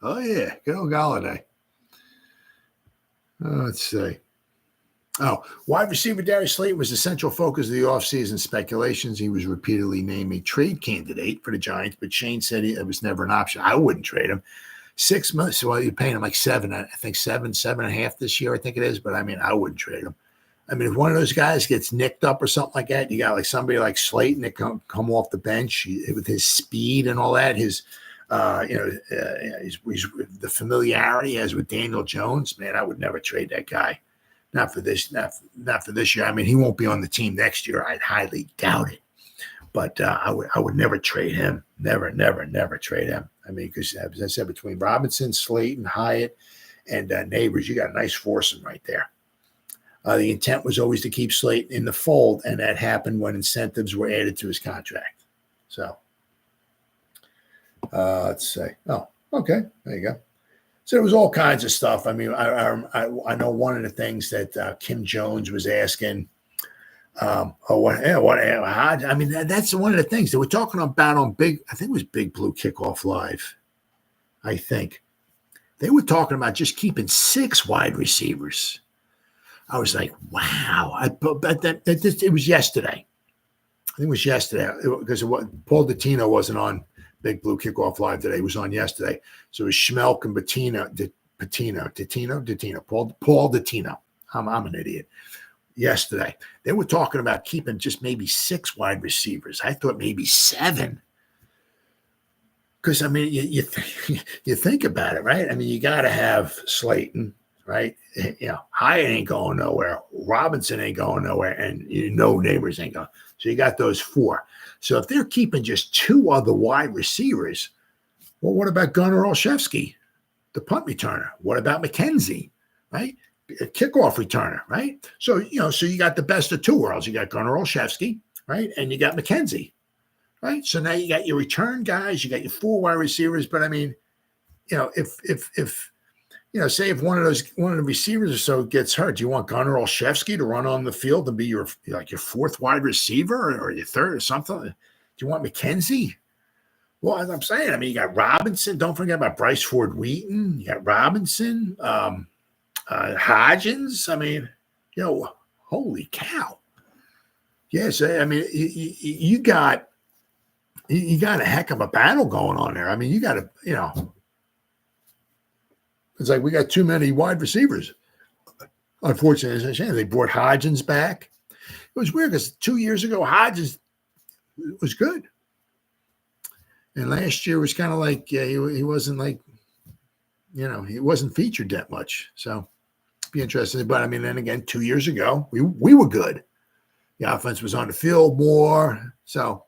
Speaker 1: Oh, yeah. Good old Golladay. Let's see. Wide receiver Darius Slayton was the central focus of the offseason speculations. He was repeatedly named a trade candidate for the Giants, but Shane said it was never an option. I wouldn't trade him. 6 months, well, you're paying him like 7, I think 7.5 this year, I think it is. But, I wouldn't trade him. If one of those guys gets nicked up or something like that, you got like somebody like Slayton that come off the bench with his speed and all that, his the familiarity as with Daniel Jones, man, I would never trade that guy. Not for this, not for this year. I mean, he won't be on the team next year. I'd highly doubt it. But I would never trade him. Never trade him. I mean, because as I said, between Robinson, Slayton, Hyatt, and Neighbors, you got a nice foursome right there. The intent was always to keep Slayton in the fold, and that happened when incentives were added to his contract. So let's say, oh, okay, there you go. So there was all kinds of stuff. I mean, I know one of the things that Kim Jones was asking. I mean, that's one of the things that we're talking about on Big. I think it was Big Blue Kickoff Live. I think they were talking about just keeping 6 wide receivers. I was like, wow. It was yesterday. I think it was yesterday because Paul Dottino wasn't on Big Blue Kickoff Live today. He was on yesterday. So it was Schmelk and Paul Dottino. I'm an idiot. Yesterday, they were talking about keeping just maybe 6 wide receivers. I thought maybe 7. Because, I mean, you think about it, right? I mean, you got to have Slayton, right? You know, Hyatt ain't going nowhere. Robinson ain't going nowhere. And Neighbors ain't going. So you got those 4. So if they're keeping just 2 other wide receivers, well, what about Gunnar Olszewski, the punt returner? What about McKenzie, right? A kickoff returner, right? So, so you got the best of 2 worlds. You got Gunnar Olszewski, right? And you got McKenzie, right? So now you got your return guys, you got your 4 wide receivers. But I mean, if say if one of the receivers or so gets hurt, do you want Gunnar Olszewski to run on the field and be your 4th wide receiver or your 3rd or something? Do you want McKenzie? Well, as I'm saying, I mean, you got Robinson. Don't forget about Bryce Ford Wheaton. You got Robinson, Hodgins. I mean, holy cow. Yes, I mean, you got a heck of a battle going on there. I mean, you got to, it's like we got too many wide receivers. Unfortunately, as I said, they brought Hodgins back. It was weird because 2 years ago, Hodgins was good. And last year was kind of like, he wasn't like, he wasn't featured that much. So be interesting. But I mean, then again, 2 years ago, we were good. The offense was on the field more. So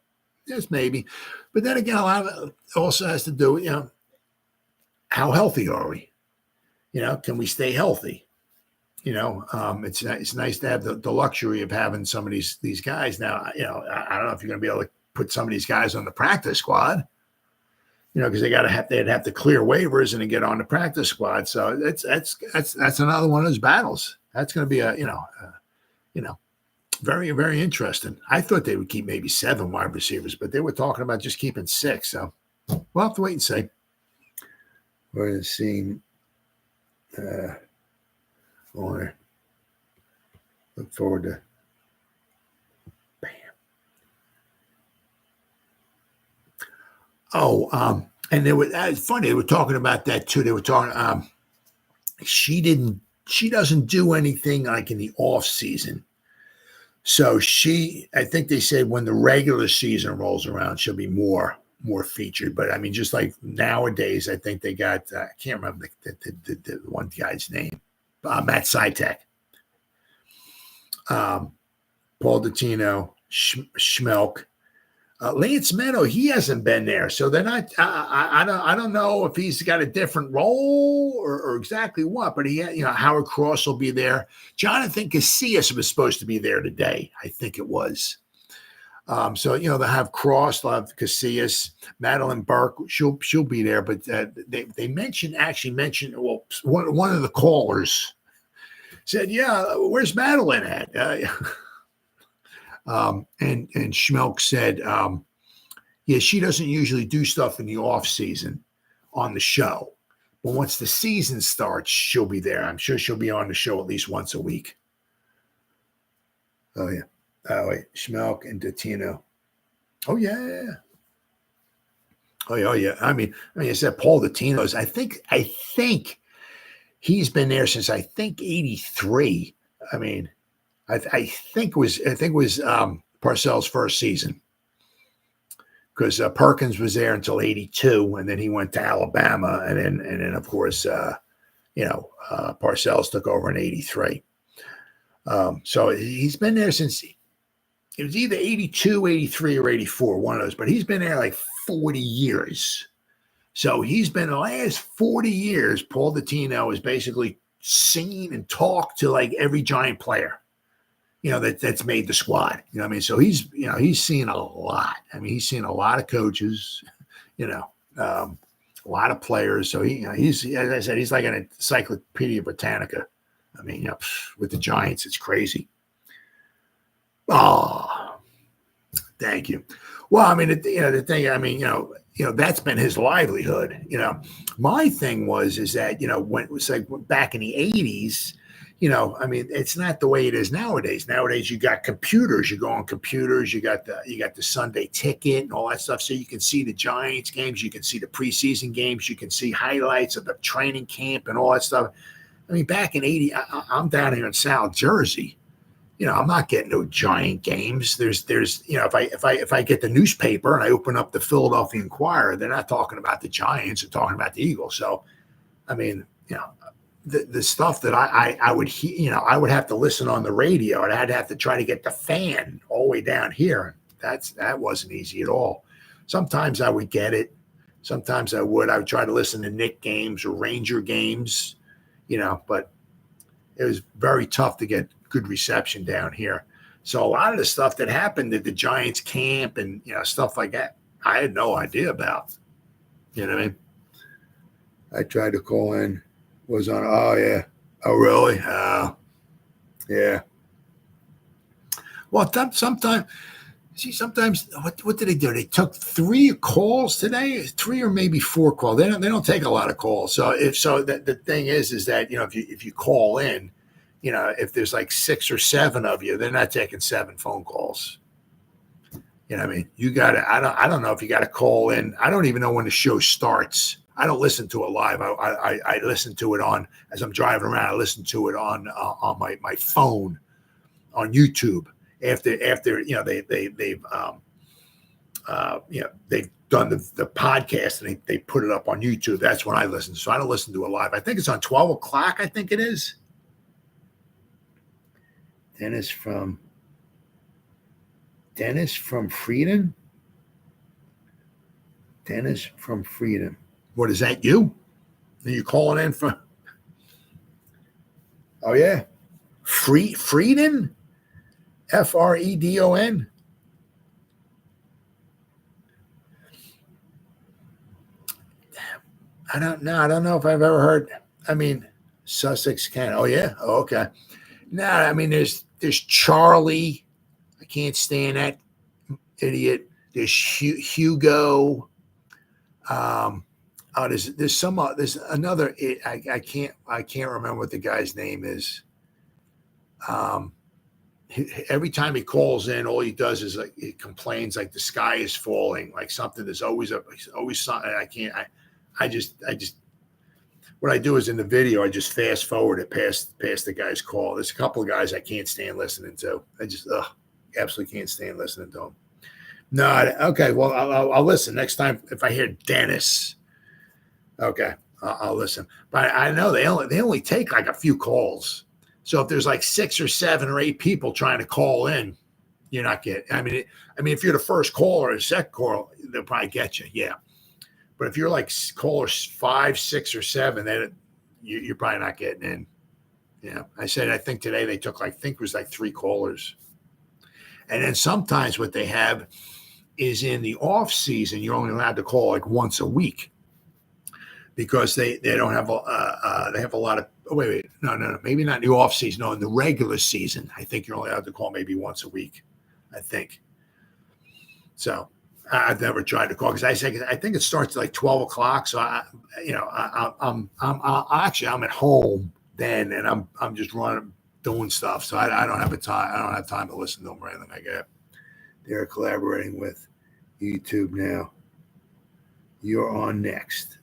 Speaker 1: yes, maybe. But then again, a lot of it also has to do with, how healthy are we? Can we stay healthy? It's nice to have the luxury of having some of these guys. Now, I don't know if you're going to be able to put some of these guys on the practice squad, because they'd have to clear waivers and then get on the practice squad. So that's another one of those battles. That's going to be very, very interesting. I thought they would keep maybe 7 wide receivers, but they were talking about just keeping 6. So we'll have to wait and see. We're seeing. Look forward to. Bam. Oh, and it's funny. They were talking about that too. They were talking. She doesn't do anything like in the off season. So I think they said when the regular season rolls around, she'll be more featured. But I mean, just like nowadays, I think they got, I can't remember the one guy's name, Matt Sytek, Paul Dottino, Schmelk, Lance Meadow. He hasn't been there. So they're not, I don't know if he's got a different role or exactly what, but Howard Cross will be there. Jonathan Casillas was supposed to be there today. I think it was. So they'll have Cross, they'll have Casillas, Madeline Burke. She'll be there, but they mentioned. Well, one of the callers said, "Yeah, where's Madeline at?" And Schmelk said, "Yeah, she doesn't usually do stuff in the off season on the show, but once the season starts, she'll be there. I'm sure she'll be on the show at least once a week." Oh yeah. Oh, wait, Schmelk and Dottino. Oh, yeah. Oh, yeah. I mean, I said Paul Dottino's. I think he's been there since 83. I mean, I think it was Parcells' first season because Perkins was there until 82, and then he went to Alabama, and then of course Parcells took over in 83. So he's been there since it was either 82, 83, or 84, one of those, but he's been there like 40 years. So he's been the last 40 years, Paul Dottino has basically seen and talked to like every Giant player, that's made the squad. You know what I mean? So he's seen a lot. I mean, he's seen a lot of coaches, a lot of players. So he's, as I said, he's like an Encyclopedia Britannica. I mean, with the Giants, it's crazy. Oh, thank you. Well, I mean, the thing, I mean, that's been his livelihood. My thing is that, when it was like back in the 80s, I mean, it's not the way it is nowadays. Nowadays, you got computers. You go on computers. You got the Sunday Ticket and all that stuff, so you can see the Giants games. You can see the preseason games. You can see highlights of the training camp and all that stuff. I mean, back in 80, I'm down here in South Jersey. I'm not getting no Giant games. There's if I get the newspaper and I open up the Philadelphia Inquirer, they're not talking about the Giants, they're talking about the Eagles. So, I mean, the stuff that I would I would have to listen on the radio, and I'd have to try to get the fan all the way down here. That wasn't easy at all. Sometimes I would get it. Sometimes I would try to listen to Knick games or Ranger games, but it was very tough to get good reception down here. So a lot of the stuff that happened at the Giants camp and, stuff like that, I had no idea about. You know what I mean? I tried to call in, was on, oh, yeah. Oh, really? Yeah. Well, sometimes, what did they do? They took 3 calls today, 3 or maybe 4 calls. They don't take a lot of calls. So the thing is that, if you call in, if there's like 6 or 7 of you, they're not taking 7 phone calls. You know what I mean? You got to, I don't know if you got to call in. I don't even know when the show starts. I don't listen to it live. I listen to it as I'm driving around. I listen to it on my phone on YouTube. After they've done the podcast and they put it up on YouTube. That's when I listen. So I don't listen to it live. I think it's on 12 o'clock. I think it is. Dennis from Freedom. Dennis from Freedom. What is that? You? Are you calling in from? Oh yeah, Freedom. Fredon. I don't know. I don't know if I've ever heard. I mean, Sussex can. Oh yeah. Oh, okay. No, I mean, there's Charlie. I can't stand that idiot. There's Hugo. There's another. I can't remember what the guy's name is. Every time he calls in, all he does is like he complains like the sky is falling, like something. There's always something. I just what I do is in the video, I just fast forward it past the guy's call. There's a couple of guys I can't stand listening to. I just absolutely can't stand listening to them. No, okay. Well, I'll listen next time if I hear Dennis. Okay, I'll listen. But I know they only take like a few calls. So if there's like 6 or 7 or 8 people trying to call in, you're not getting. I mean, if you're the first caller or the second caller, they'll probably get you. Yeah. But if you're like callers 5, 6, or 7, then you're probably not getting in. Yeah. I think today they took it was like 3 callers. And then sometimes what they have is in the off season, you're only allowed to call like once a week because they don't have they have a lot of. Oh, wait, no, maybe not in the off season. No, in the regular season, I think you're only allowed to call maybe once a week. I think. So I've never tried to call because I think it starts at like 12 o'clock. So I'm at home then, and I'm just doing stuff. So I don't have time to listen to them or anything like that. They're collaborating with YouTube now. You're on next.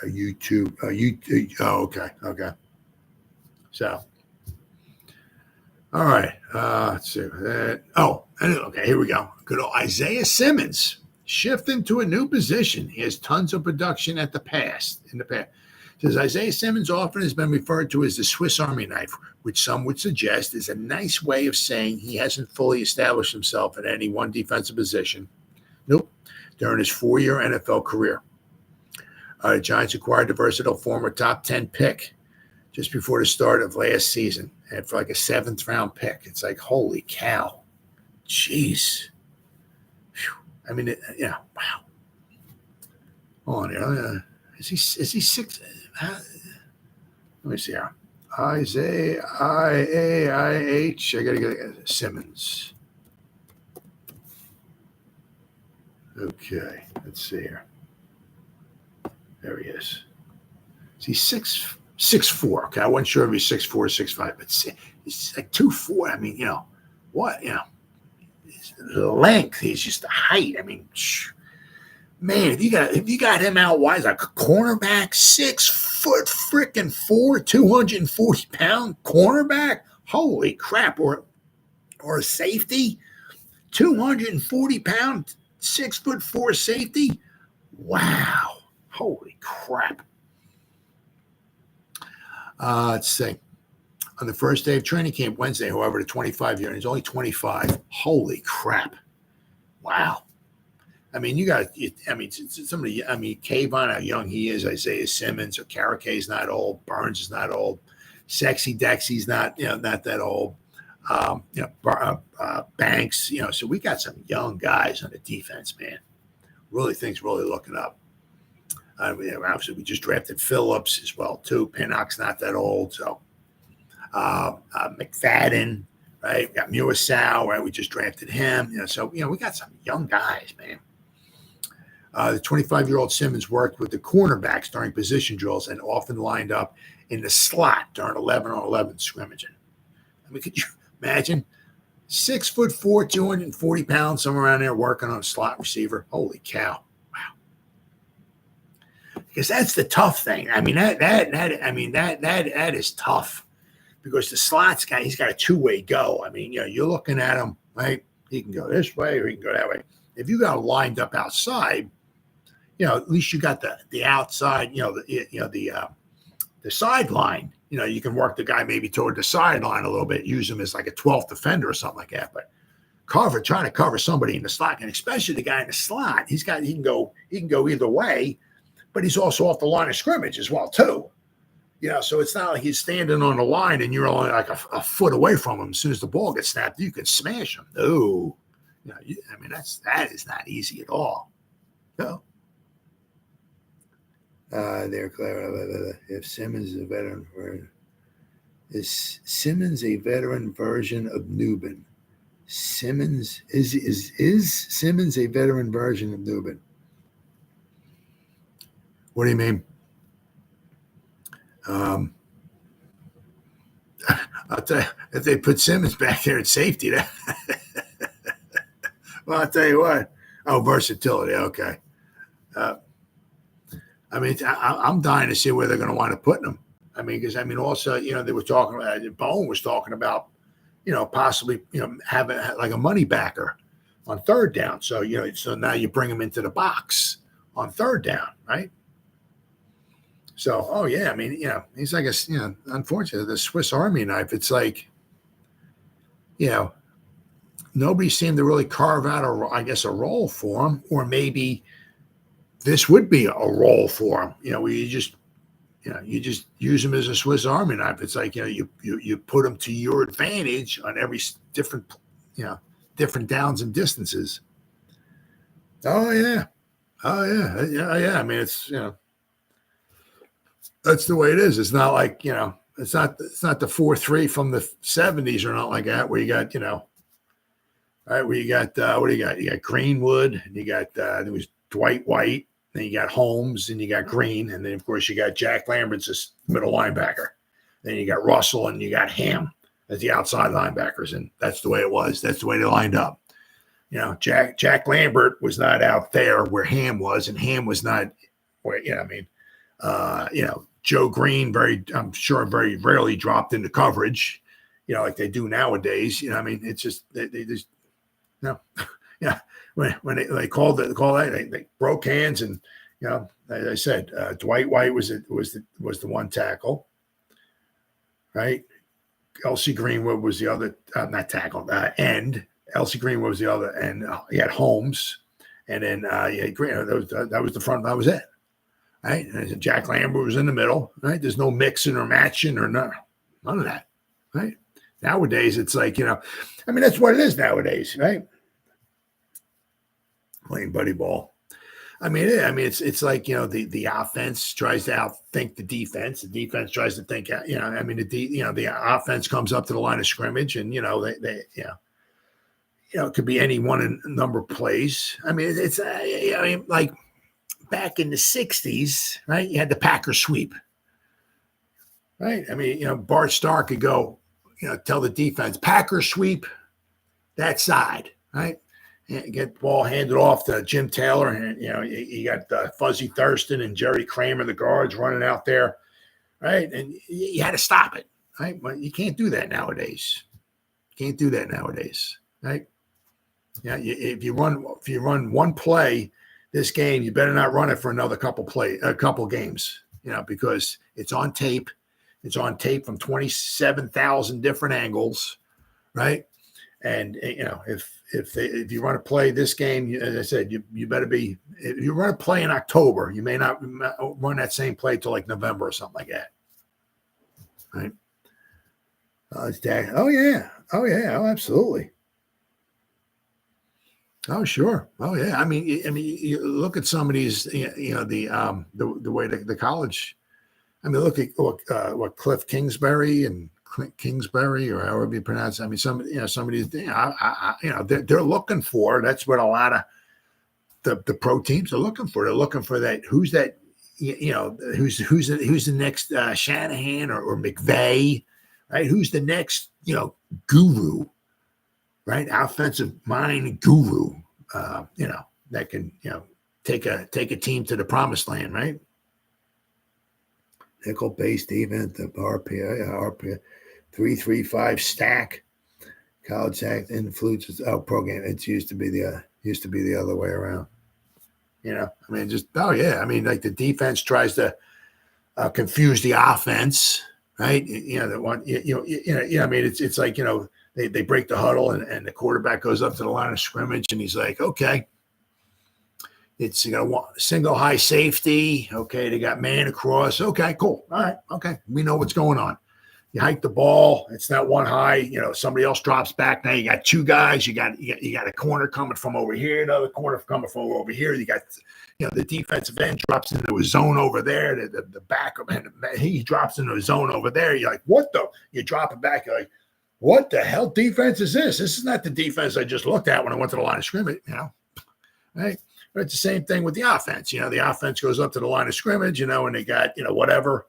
Speaker 1: YouTube. Oh, okay. So, all right. Let's see. Okay. Here we go. Good old Isaiah Simmons shifting to a new position. He has tons of production in the past. Says Isaiah Simmons often has been referred to as the Swiss Army knife, which some would suggest is a nice way of saying he hasn't fully established himself at any one defensive position. Nope. During his 4-year NFL career. The Giants acquired the versatile former top 10 pick just before the start of last season, and for like a 7th-round pick. It's like, holy cow. Jeez. Whew. I mean, wow. Hold on, is he 6? Let me see here. Isaiah, I-A-I-H. I got to get Simmons. Okay, let's see here. There he is. Is he 6'4"? Okay, I wasn't sure if he's 6'4" or 6'5", but he's like 2'4". I mean, what? The length. He's just the height. I mean, man, if you got him out wide, like a cornerback, 6'4", 240-pound cornerback. Holy crap! Or a safety, 240-pound, 6'4" safety. Wow! Holy crap! Let's see. On the first day of training camp Wednesday, however, the 25-year, he's only 25. Holy crap! Wow. I mean, somebody, Kayvon, how young he is, Isaiah Simmons, or Karakay's not old, Burns is not old, Sexy Dexy's not that old, Banks, so we got some young guys on the defense, man. Really, things really looking up. Obviously, we just drafted Phillips as well, too. Pinnock's not that old, so McFadden, right? We got Muasau, right? We just drafted him, so we got some young guys, man. The 25-year-old Simmons worked with the cornerbacks during position drills and often lined up in the slot during 11-on-11 scrimmaging. I mean, could you imagine 6'4", 240 pounds, somewhere around there working on a slot receiver? Holy cow! Wow. Because that's the tough thing. I mean, that is tough because the slots guy, he's got a two-way go. I mean, you're looking at him, right? He can go this way or he can go that way. If you got lined up outside, at least you got the outside, the sideline. You can work the guy maybe toward the sideline a little bit, use him as like a 12th defender or something like that. But trying to cover somebody in the slot, and especially the guy in the slot, he can go either way, but he's also off the line of scrimmage as well too. So it's not like he's standing on the line and you're only like a foot away from him. As soon as the ball gets snapped, you can smash him. No. That is not easy at all. No. If Simmons is a veteran, is Simmons a veteran version of Nubin? Simmons is Simmons a veteran version of Nubin? What do you mean? I'll tell you, if they put Simmons back there at safety, well, I'll tell you what. Oh, versatility. Okay. I'm dying to see where they're going to wind up putting him. Because also, they were talking about, Bone was talking about, possibly, having like a money backer on third down. So, so now you bring him into the box on third down, right? So, oh yeah, he's like unfortunately, the Swiss Army knife. It's like, nobody seemed to really carve out a role for him, or maybe this would be a role for him, where you just use him as a Swiss Army knife. It's like, you put him to your advantage on every different downs and distances. Oh yeah. It's, that's the way it is. It's not like, it's not the 4-3 from the 70s or not like that, where you got, all right, where you got, what do you got? You got Greenwood, and you got, there was Dwight White, then you got Holmes, and you got Green, and then, of course, you got Jack Lambert's as middle linebacker. Then you got Russell, and you got Ham as the outside linebackers, and that's the way it was. That's the way they lined up. Jack Lambert was not out there where Ham was, and Ham was not where, Joe Green, I'm sure very rarely dropped into coverage, like they do nowadays. It's just, they just, no. Yeah. When they called that, they broke hands and as I said, Dwight White was the one tackle, right? Elsie Greenwood was the other, not tackle, end. Elsie Greenwood was the other end. He had Holmes, and then that was the front. That was it, right? And Jack Lambert was in the middle, right? There's no mixing or matching or none of that, right? Nowadays, it's like, that's what it is nowadays, right? Playing buddy ball. It's like, the offense tries to outthink the defense. The defense tries to think, the offense comes up to the line of scrimmage, and, it could be any one in number of plays. Like back in the 60s, right? You had the Packer sweep, right? Bart Starr could go, tell the defense, Packer sweep that side, right? Get the ball handed off to Jim Taylor, and you got Fuzzy Thurston and Jerry Kramer, the guards, running out there, right? And you had to stop it, right? But you can't do that nowadays. Right? Yeah, if you run one play this game, you better not run it for another couple games, because it's on tape. It's on tape from 27,000 different angles, right? And if you run a play this game, as I said, you better be. If you run a play in October, you may not run that same play till like November or something like that, right? It's Dak. Oh yeah. Oh absolutely. Oh sure. Oh yeah. You look at some of these. The way the college. Look at what Cliff Kingsbury and Kingsbury, or however you pronounce it. Some of these, they're looking for. That's what a lot of the pro teams are looking for. They're looking for that. Who's that? Who's the next Shanahan or McVay, right? Who's the next guru, right? Offensive mind guru, that can take a team to the promised land, right? Nickel-based defense, the RPA 3-3-5 stack, college act influences program. It used to be the other way around. Like the defense tries to confuse the offense, right? It's like they break the huddle, and the quarterback goes up to the line of scrimmage, and he's like, okay. It's single high safety. Okay, they got man across. Okay, cool. All right. Okay, we know what's going on. You hike the ball. It's not one high. Somebody else drops back. Now you got two guys. You got a corner coming from over here, another corner coming from over here. You got the defensive end drops into a zone over there. The backup and he drops into a zone over there. You're like, what the? You drop it back. You're like, what the hell defense is this? This is not the defense I just looked at when I went to the line of scrimmage. Right. But it's the same thing with the offense. The offense goes up to the line of scrimmage, and they got, whatever,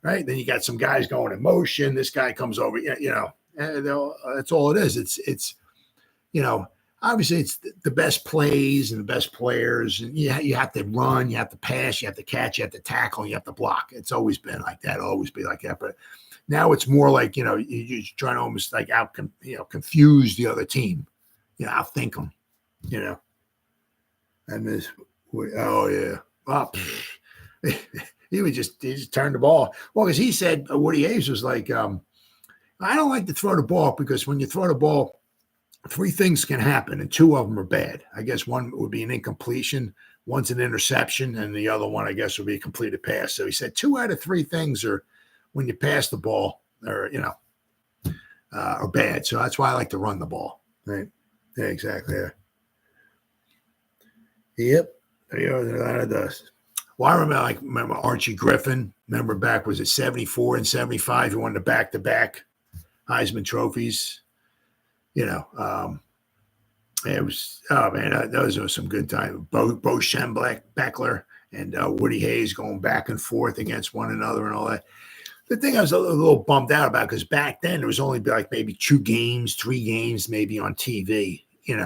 Speaker 1: right? Then you got some guys going in motion. This guy comes over, and that's all it is. It's obviously it's the best plays and the best players. And you have to run, you have to pass, you have to catch, you have to tackle, you have to block. It's always been like that, always be like that. But now it's more like, you're trying to almost like confuse the other team, outthink them, And this, oh yeah, he just turned the ball. Well, because he said Woody Hayes was like, I don't like to throw the ball because when you throw the ball, three things can happen, and two of them are bad. I guess one would be an incompletion, one's an interception, and the other one, I guess, would be a completed pass. So he said 2 out of 3 things are when you pass the ball, or are bad. So that's why I like to run the ball. Right? Yeah, exactly. Yeah. Yep. That does. Well, I remember Archie Griffin. Remember back, was it 74 and 75? He won the back-to-back Heisman trophies. It was, oh man, those were some good times. Bo Schembechler and Woody Hayes going back and forth against one another and all that. The thing I was a little bummed out about, because back then there was only like maybe 2 games, 3 games maybe on TV, you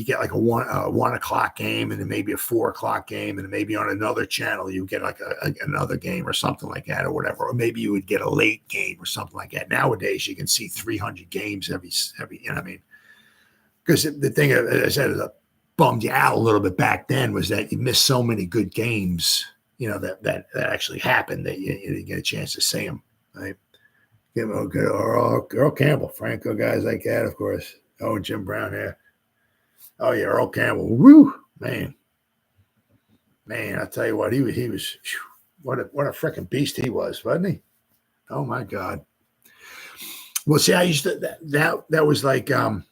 Speaker 1: get like a 1 o'clock game, and then maybe a 4 o'clock game, and then maybe on another channel you get like another game or something like that, or whatever. Or maybe you would get a late game or something like that. Nowadays you can see 300 games every. Because the thing, as I said, is bummed you out a little bit back then was that you missed so many good games, that actually happened that you didn't get a chance to see them. Right? Earl Campbell, Franco, guys like that, of course. Oh, Jim Brown here. Oh yeah, Earl Campbell. Woo, man. I tell you what, he was what a freaking beast he was, wasn't he? Oh my God. Well, see, I used to that was like I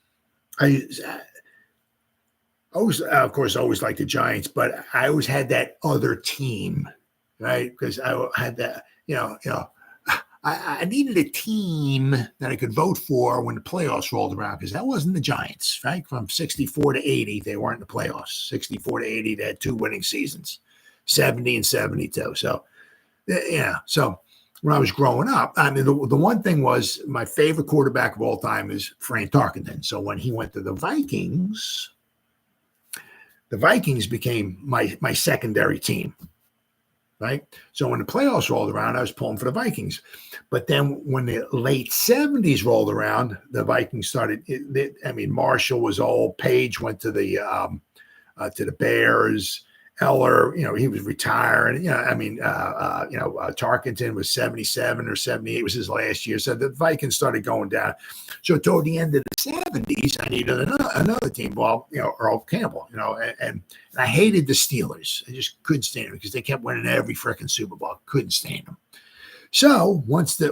Speaker 1: always, of course, always liked the Giants, but I always had that other team, right? Because I had that, I needed a team that I could vote for when the playoffs rolled around, because that wasn't the Giants, right? From 64 to 80, they weren't in the playoffs. 64 to 80, they had 2 winning seasons, 70 and 72. So, yeah. So when I was growing up, I mean, the one thing was my favorite quarterback of all time is Frank Tarkenton. So when he went to the Vikings became my secondary team. Right. So when the playoffs rolled around, I was pulling for the Vikings. But then when the late 70s rolled around, the Vikings started. Marshall was old. Page went to the Bears. Eller, he was retired. Tarkenton was 77 or 78 was his last year. So the Vikings started going down. So toward the end of the 70s, I needed another team. Well, Earl Campbell, and I hated the Steelers. I just couldn't stand them because they kept winning every freaking Super Bowl. Couldn't stand them. So once the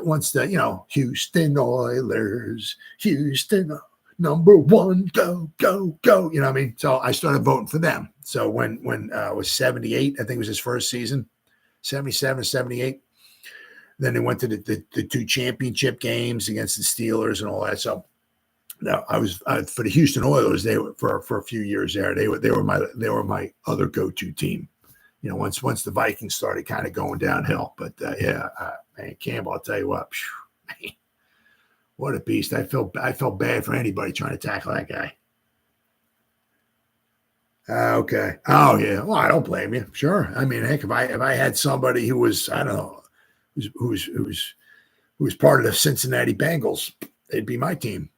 Speaker 1: Houston Oilers, Houston number 1, go, go, go. You know what I mean? So I started voting for them. So when it was 78, I think it was his first season, 77, 78. Then they went to the 2 championship games against the Steelers and all that. So now I was for the Houston Oilers. They were for a few years there. They were my other go-to team. Once the Vikings started kind of going downhill. But man, Campbell, I'll tell you what, man, what a beast! I felt bad for anybody trying to tackle that guy. Okay. Oh yeah. Well, I don't blame you. Sure. I mean, heck, if I had somebody who was, I don't know, who was part of the Cincinnati Bengals, they'd be my team.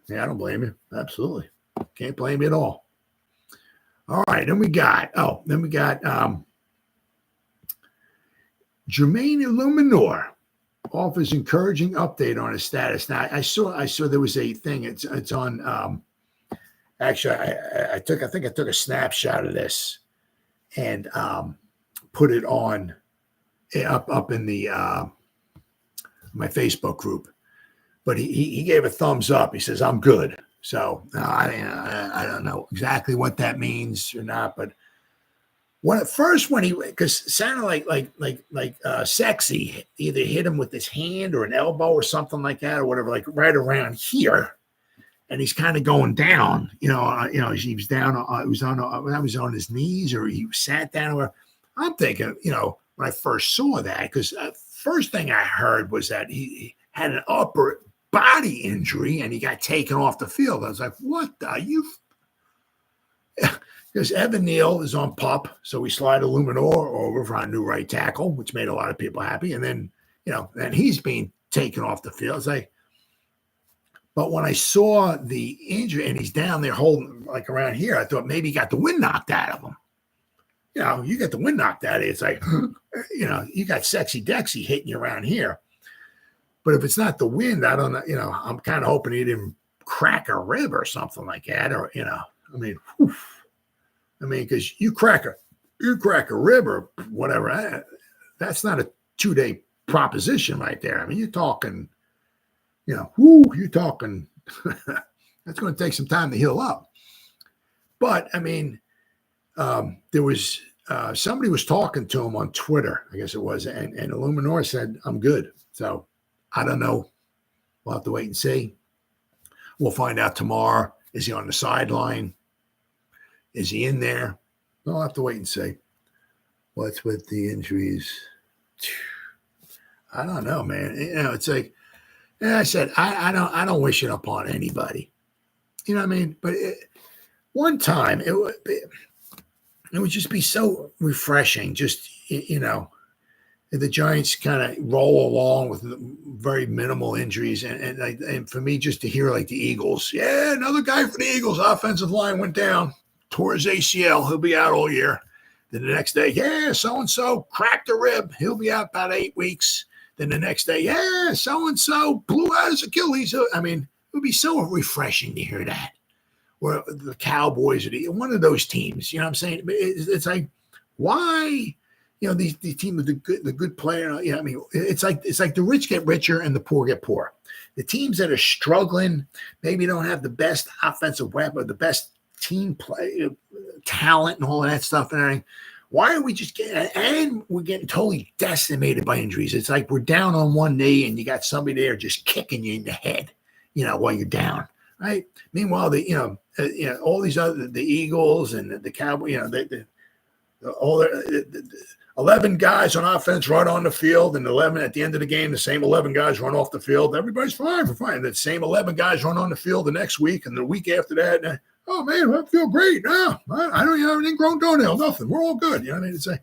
Speaker 1: Yeah, I don't blame you. Absolutely. Can't blame you at all. All right. Then we got Jermaine Eluemunor offers encouraging update on his status. Now I saw there was a thing. It's on. Actually, I think I took a snapshot of this and put it on up in the my Facebook group. But he gave a thumbs up. He says, "I'm good." So I don't know exactly what that means or not. But because it sounded like Sexy either hit him with his hand or an elbow or something like that or whatever, like right around here. And he's kind of going down, he was down. It was on his knees, or he sat down. Or I'm thinking, when I first saw that, because first thing I heard was that he had an upper body injury and he got taken off the field. I was like, what the you? Because Evan Neal is on PUP, so we slide Eluemunor over for our new right tackle, which made a lot of people happy. And then, then he's being taken off the field. It's like. But when I saw the injury and he's down there holding like around here, I thought maybe he got the wind knocked out of him. You get the wind knocked out of it. It's like, you got Sexy Dexy hitting you around here. But if it's not the wind, I don't know. I'm kind of hoping he didn't crack a rib or something like that. Or, because you crack a rib or whatever, that's not a 2-day proposition right there. I mean, you're talking. You're talking, that's going to take some time to heal up. But, there was somebody was talking to him on Twitter, I guess it was, and Eluemunor said, I'm good. So, I don't know. We'll have to wait and see. We'll find out tomorrow. Is he on the sideline? Is he in there? We'll have to wait and see. What's with the injuries? I don't know, man. It's like, and I said, I don't wish it upon anybody. You know what I mean? But one time, it would just be so refreshing. Just, the Giants kind of roll along with very minimal injuries. And for me, just to hear like the Eagles, another guy for the Eagles, offensive line went down. tore his ACL. He'll be out all year. Then the next day, yeah, so-and-so cracked a rib. He'll be out about 8 weeks. Then the next day, yeah, so-and-so blew out his Achilles. I mean, it would be so refreshing to hear that. Or the Cowboys, or one of those teams, you know what I'm saying? It's like, why, these teams with the good player, I mean, it's like the rich get richer and the poor get poor. The teams that are struggling, maybe don't have the best offensive weapon, the best team play, talent and all of that stuff and everything. Why are we just we're getting totally decimated by injuries? It's like we're down on one knee and you got somebody there just kicking you in the head, while you're down, right? Meanwhile, all these other, the Eagles and the Cowboys, all the 11 guys on offense run on the field, and 11 at the end of the game, the same 11 guys run off the field. Everybody's fine. We're fine. The same 11 guys run on the field the next week, and the week after that, oh man, I feel great. No, I don't have an ingrown toenail, nothing. We're all good. You know what I mean? It's like,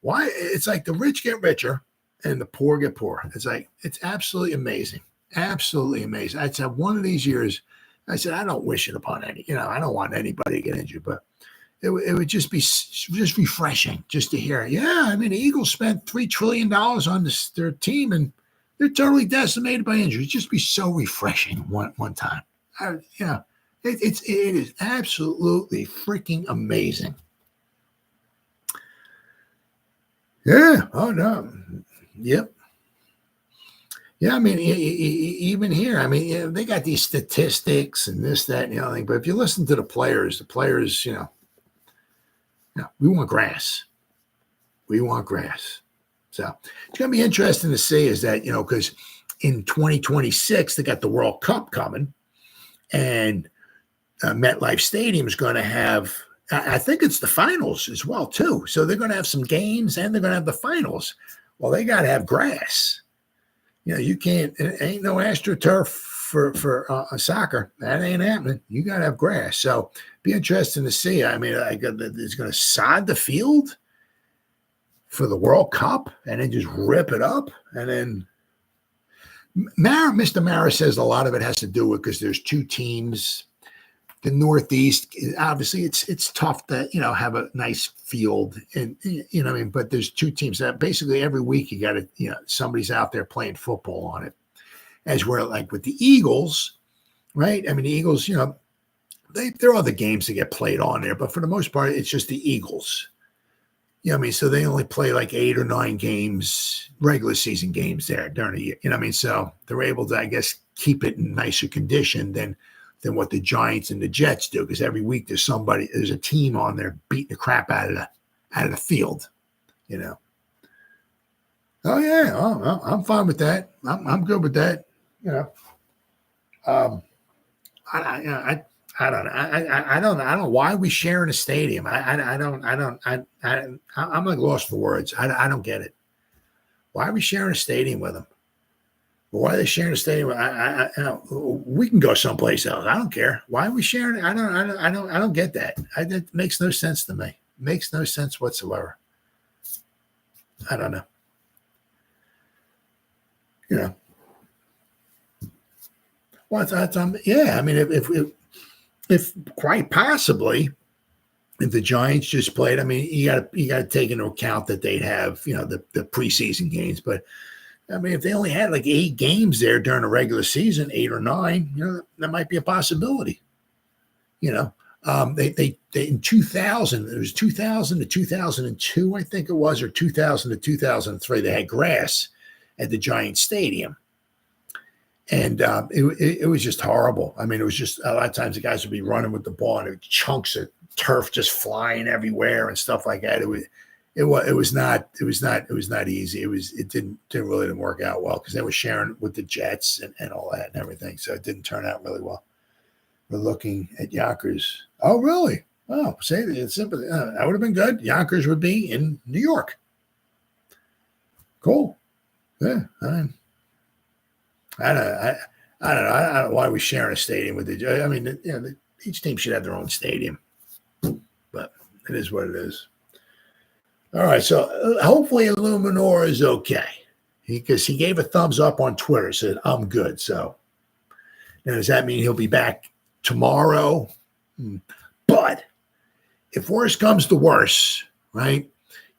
Speaker 1: why? It's like the rich get richer and the poor get poorer. It's like, it's absolutely amazing. Absolutely amazing. I said one of these years, I said, I don't wish it upon any, I don't want anybody to get injured, but it would just be just refreshing just to hear. Yeah, I mean, the Eagles spent $3 trillion on their team, and they're totally decimated by injuries. It'd just be so refreshing one time. It is absolutely freaking amazing. Yeah. Oh no. Yep. Yeah, I mean, even here, I mean, they got these statistics and this, that, and the other thing. But if you listen to the players, we want grass. We want grass. So it's going to be interesting to see is that, because in 2026, they got the World Cup coming, and MetLife Stadium is going to have, I think it's the finals as well, too. So they're going to have some games and they're going to have the finals. Well, they got to have grass. You can't, it ain't no AstroTurf for soccer. That ain't happening. You got to have grass. So be interesting to see. I mean, it's going to sod the field for the World Cup and then just rip it up. And then Mr. Mara says a lot of it has to do with because there's two teams. The Northeast, obviously, it's tough to have a nice field, and what I mean. But there's two teams that basically every week you got to somebody's out there playing football on it. As where like with the Eagles, right? I mean, the Eagles, there are other games that get played on there, but for the most part, it's just the Eagles. You know what I mean? So they only play like 8 or 9 games, regular season games there during the year. You know what I mean? So they're able to, I guess, keep it in nicer condition than what the Giants and the Jets do, because every week there's a team on there beating the crap out of the field, Oh yeah, I'm fine with that. I'm good with that. I don't know. I don't know why we sharing a stadium. I'm like lost for words. I don't get it. Why are we sharing a stadium with them? Why are they sharing a stadium? We can go someplace else. I don't care. Why are we sharing? I don't get that. That makes no sense to me. Makes no sense whatsoever. I don't know. Well, yeah. I mean, if quite possibly, if the Giants just played, I mean, you got to take into account that they'd have the preseason games, but. I mean, if they only had like 8 games there during the regular season, 8 or 9, that might be a possibility. They in 2000, it was 2000 to 2002, I think it was, or 2000 to 2003, they had grass at the Giants Stadium. And it was just horrible. I mean, it was just a lot of times the guys would be running with the ball and chunks of turf just flying everywhere and stuff like that. It was not easy. It didn't work out well because they were sharing with the Jets and all that and everything. So it didn't turn out really well. We're looking at Yonkers. Oh, really? Oh, say it's simple. That would have been good. Yonkers would be in New York. Cool. Yeah. I don't know why we're sharing a stadium with the. I mean, each team should have their own stadium, but it is what it is. All right, so hopefully Eluemunor is okay because he gave a thumbs up on Twitter, said, I'm good. So now does that mean he'll be back tomorrow? But if worse comes to worse, right?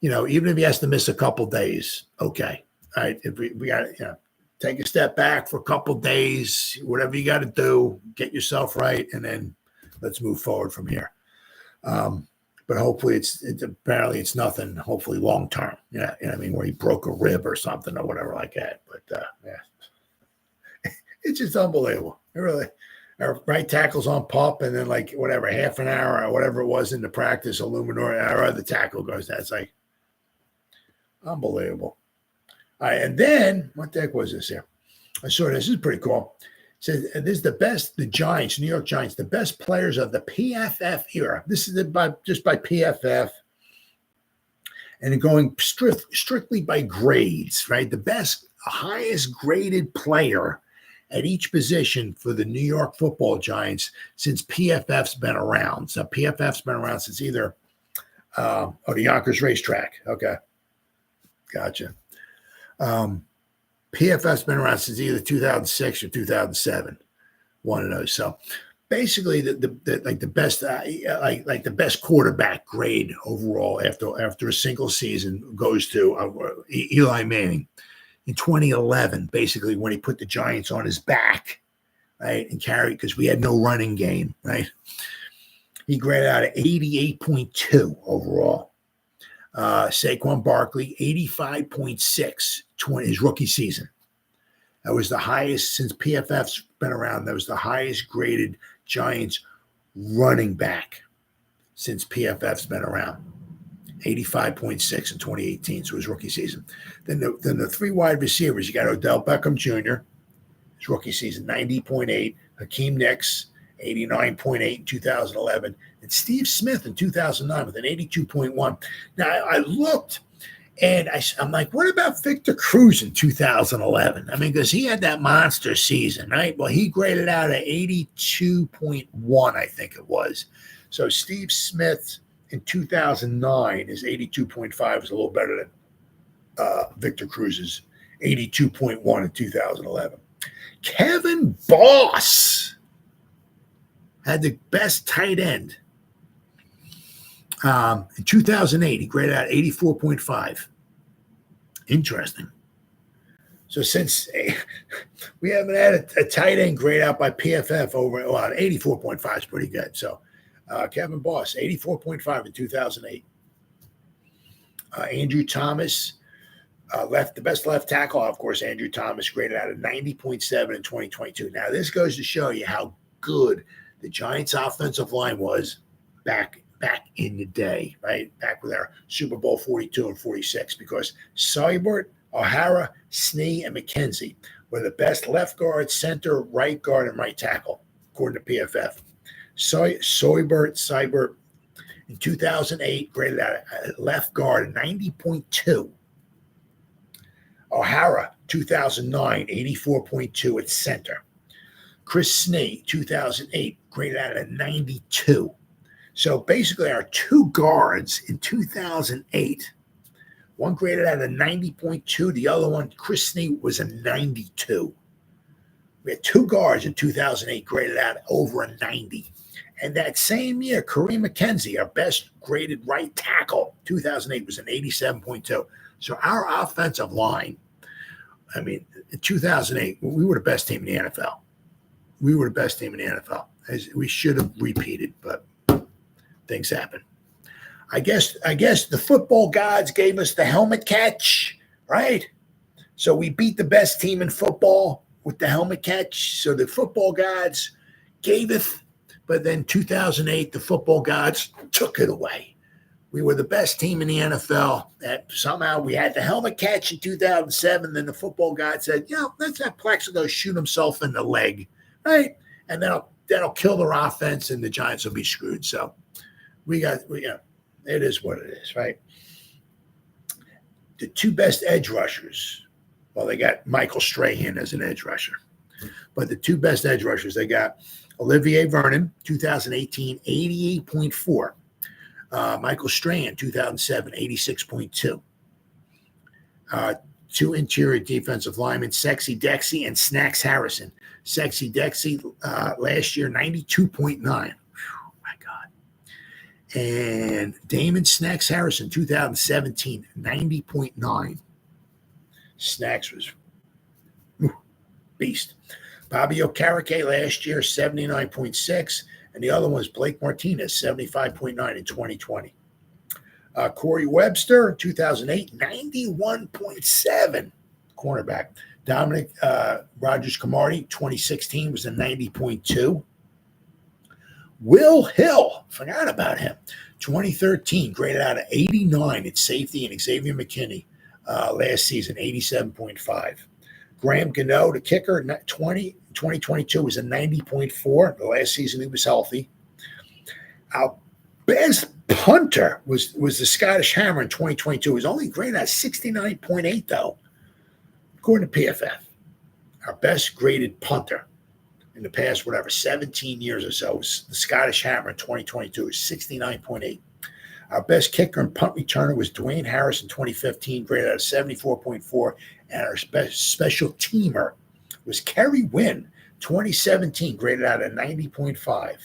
Speaker 1: Even if he has to miss a couple days, okay. All right. If we got to, take a step back for a couple days, whatever you got to do, get yourself right, and then let's move forward from here. But hopefully apparently it's nothing, hopefully long term. Yeah. Where he broke a rib or something or whatever like that. But it's just unbelievable. It really, our right tackle's on pup, and then half an hour or whatever it was into practice, Eluemunor, our other tackle goes down. It's like unbelievable. All right, and then what the heck was this here? I saw this is pretty cool. It says this is the Giants, New York Giants, the best players of the PFF era. This is just by PFF, and going strictly by grades, right? The best, highest graded player at each position for the New York Football Giants since PFF's been around. So PFF's been around since either the Yonkers Racetrack. Okay, gotcha. PFF's been around since either 2006 or 2007. One of those. So basically, the best quarterback grade overall after a single season goes to Eli Manning in 2011. Basically, when he put the Giants on his back, right, and carried because we had no running game, right. He graded out at 88.2 overall. Saquon Barkley, 85.6 his rookie season. That was the highest since PFF's been around. That was the highest graded Giants running back since PFF's been around. 85.6 in 2018, so his rookie season. Then the three wide receivers, you got Odell Beckham Jr., his rookie season, 90.8. Hakeem Nicks, 89.8 in 2011. And Steve Smith in 2009 with an 82.1. Now, I looked, and I'm like, what about Victor Cruz in 2011? Because he had that monster season, right? Well, he graded out at 82.1, I think it was. So Steve Smith in 2009, his 82.5 is a little better than Victor Cruz's 82.1 in 2011. Kevin Boss had the best tight end. In 2008, he graded out 84.5. Interesting. So since we haven't had a tight end grade out by PFF over 84.5 is pretty good. So Kevin Boss, 84.5 in 2008. Andrew Thomas, the best left tackle, of course, Andrew Thomas graded out at 90.7 in 2022. Now, this goes to show you how good the Giants' offensive line was back in the day, right? Back with our Super Bowl 42 and 46, because Seibert, O'Hara, Snee, and McKenzie were the best left guard, center, right guard, and right tackle, according to PFF. Seibert in 2008 graded out at left guard 90.2. O'Hara, 2009, 84.2 at center. Chris Snee, 2008, graded out at 92. So basically our two guards in 2008, one graded out at 90.2, the other one, Chris Snee, was a 92. We had two guards in 2008 graded out over a 90. And that same year, Kareem McKenzie, our best graded right tackle, 2008 was an 87.2. So our offensive line, in 2008, we were the best team in the NFL. We were the best team in the NFL. We should have repeated, but things happen. I guess the football gods gave us the helmet catch, right? So we beat the best team in football with the helmet catch. So the football gods gave it, but then 2008, the football gods took it away. We were the best team in the NFL. That somehow we had the helmet catch in 2007. Then the football god said, let's have Plexico shoot himself in the leg, right? And that'll kill their offense, and the Giants will be screwed. So it is what it is, right? The two best edge rushers, well, they got Michael Strahan as an edge rusher, but the two best edge rushers, they got Olivier Vernon, 2018, 88.4. Michael Strahan, 2007, 86.2. Two interior defensive linemen, Sexy Dexy and Snacks Harrison. Sexy Dexy last year, 92.9. My God. And Damon Snacks Harrison, 2017, 90.9. Snacks was beast. Bobby Okereke last year, 79.6. And the other one was Blake Martinez, 75.9 in 2020. Corey Webster, 2008, 91.7. Cornerback. Dominic Rogers-Cromartie, 2016, was a 90.2. Will Hill, forgot about him, 2013, graded out of 89 at safety, and Xavier McKinney last season, 87.5. Graham Gano, the kicker, 2022 was a 90.4. The last season he was healthy. Our best punter was the Scottish Hammer in 2022. He was only graded at 69.8, though, according to PFF. Our best graded punter in the past, 17 years or so, was the Scottish Hammer in 2022 is 69.8. Our best kicker and punt returner was Dwayne Harris in 2015, graded out of 74.4. And our special teamer was Kerry Wynn, 2017, graded out of 90.5.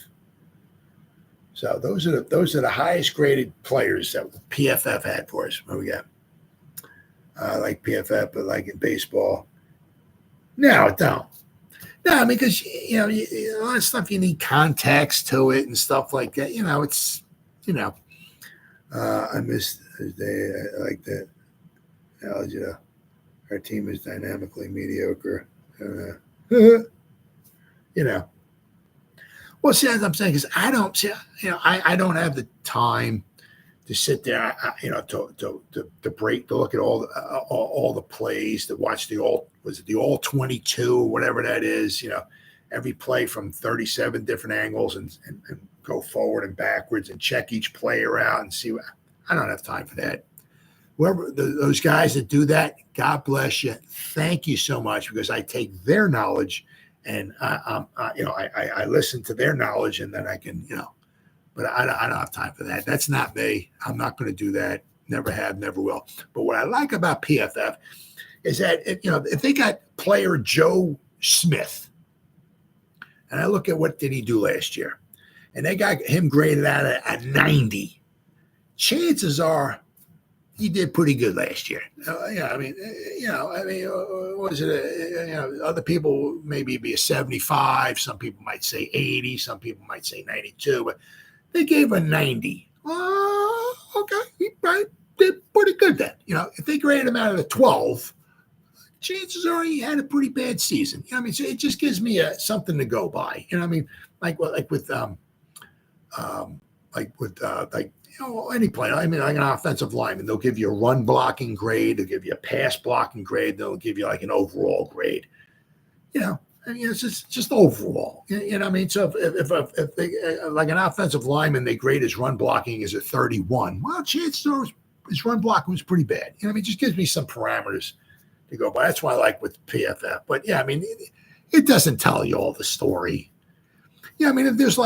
Speaker 1: So those are the highest graded players that PFF had for us. What we got? Like PFF, but like in baseball. No, it don't. No, I mean, because, a lot of stuff, you need context to it and stuff like that. It's, I missed the day. I like that. Our team is dynamically mediocre. Well, see, as I'm saying, because I don't don't have the time to sit there, to look at all the plays, to watch the all 22, whatever that is, every play from 37 different angles and go forward and backwards and check each player out and see. I don't have time for that. Whoever those guys that do that, God bless you. Thank you so much, because I take their knowledge and I listen to their knowledge, and then I can, but I don't have time for that. That's not me. I'm not going to do that. Never have, never will. But what I like about PFF is that, if they got player Joe Smith, and I look at what did he do last year, and they got him graded out at 90, chances are he did pretty good last year. Was it other people maybe be a 75, some people might say 80, some people might say 92, but they gave a 90. Okay, he probably did pretty good then. If they graded him out of a 12, chances are he had a pretty bad season. So it just gives me something to go by. Like with any player. Like an offensive lineman, they'll give you a run blocking grade, they'll give you a pass blocking grade, they'll give you like an overall grade. It's just overall. So if they like an offensive lineman, they grade his run blocking as a 31. Well, chances are his run blocking was pretty bad. It just gives me some parameters to go by. That's why I like with PFF. But it doesn't tell you all the story. If there's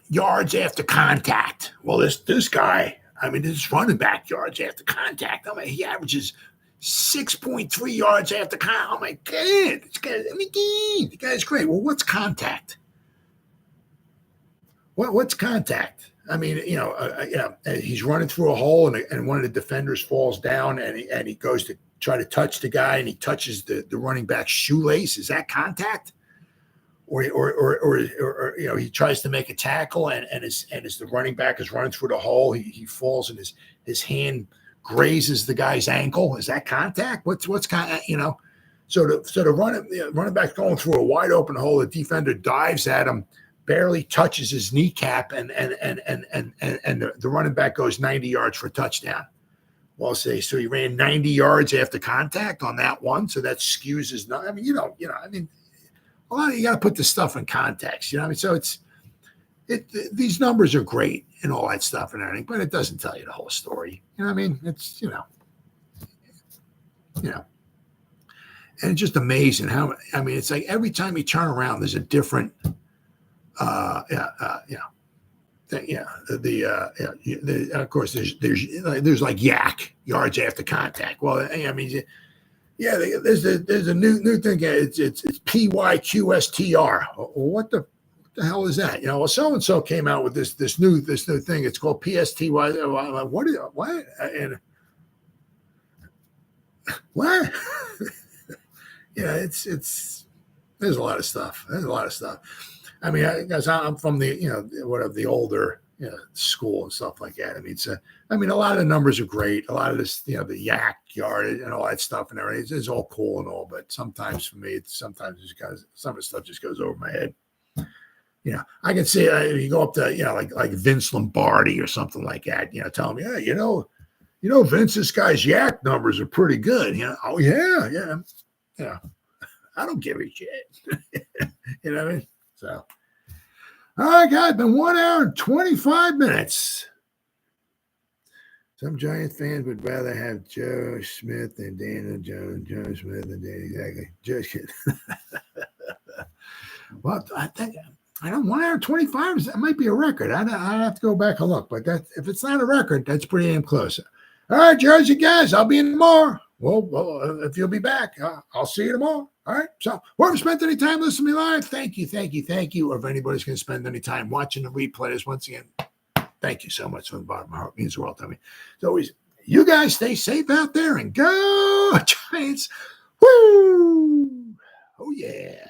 Speaker 1: yards after contact. Well, this guy, this running back yards after contact. He averages 6.3 yards after contact. Oh my God, the guy's great. Well, what's contact? What's contact? He's running through a hole and one of the defenders falls down and he goes to try to touch the guy and he touches the running back's shoelace. Is that contact? Or he tries to make a tackle and as the running back is running through the hole, he falls and his hand grazes the guy's ankle. Is that contact? What's contact? So the running back's going through a wide open hole. The defender dives at him, barely touches his kneecap, and the running back goes 90 yards for a touchdown. Well, so he ran 90 yards after contact on that one, so that skews his. A lot of you got to put this stuff in context, So these numbers are great and all that stuff and everything, but it doesn't tell you the whole story. It's and it's just amazing how it's like every time you turn around, there's a different. Of course, there's like yak yards after contact. Well, there's a new thing. It's PYQSTR. What the the hell is that? Well, so and so came out with this new thing. It's called PSTY. What? And what? It's there's a lot of stuff. I mean, guys, I'm from the older school and stuff like that. I mean, a lot of the numbers are great. A lot of this, the yak yardage and all that stuff and everything. It's all cool and all, but sometimes for me, some of the stuff just goes over my head. I can see you go up to like Vince Lombardi or something like that. Tell me, yeah, Vince, this guy's yak numbers are pretty good. Oh yeah. I don't give a shit. You know what I mean? So, all right, guys, been 1 hour and 25 minutes. Some Giants fans would rather have Joe Smith than Daniel Jones. Joe Smith and Daniel, exactly. Just kidding. Well, I think 1 hour and 25. That might be a record. I'd have to go back and look, but if it's not a record, that's pretty damn close. All right, Jersey guys, I'll be in tomorrow. Well, if you'll be back, I'll see you tomorrow. All right. So, whoever spent any time listening to me live, thank you. Or if anybody's going to spend any time watching the replays, once again, thank you so much from the bottom of my heart. It means the world to me. As always, you guys stay safe out there and go Giants. Woo! Oh, yeah.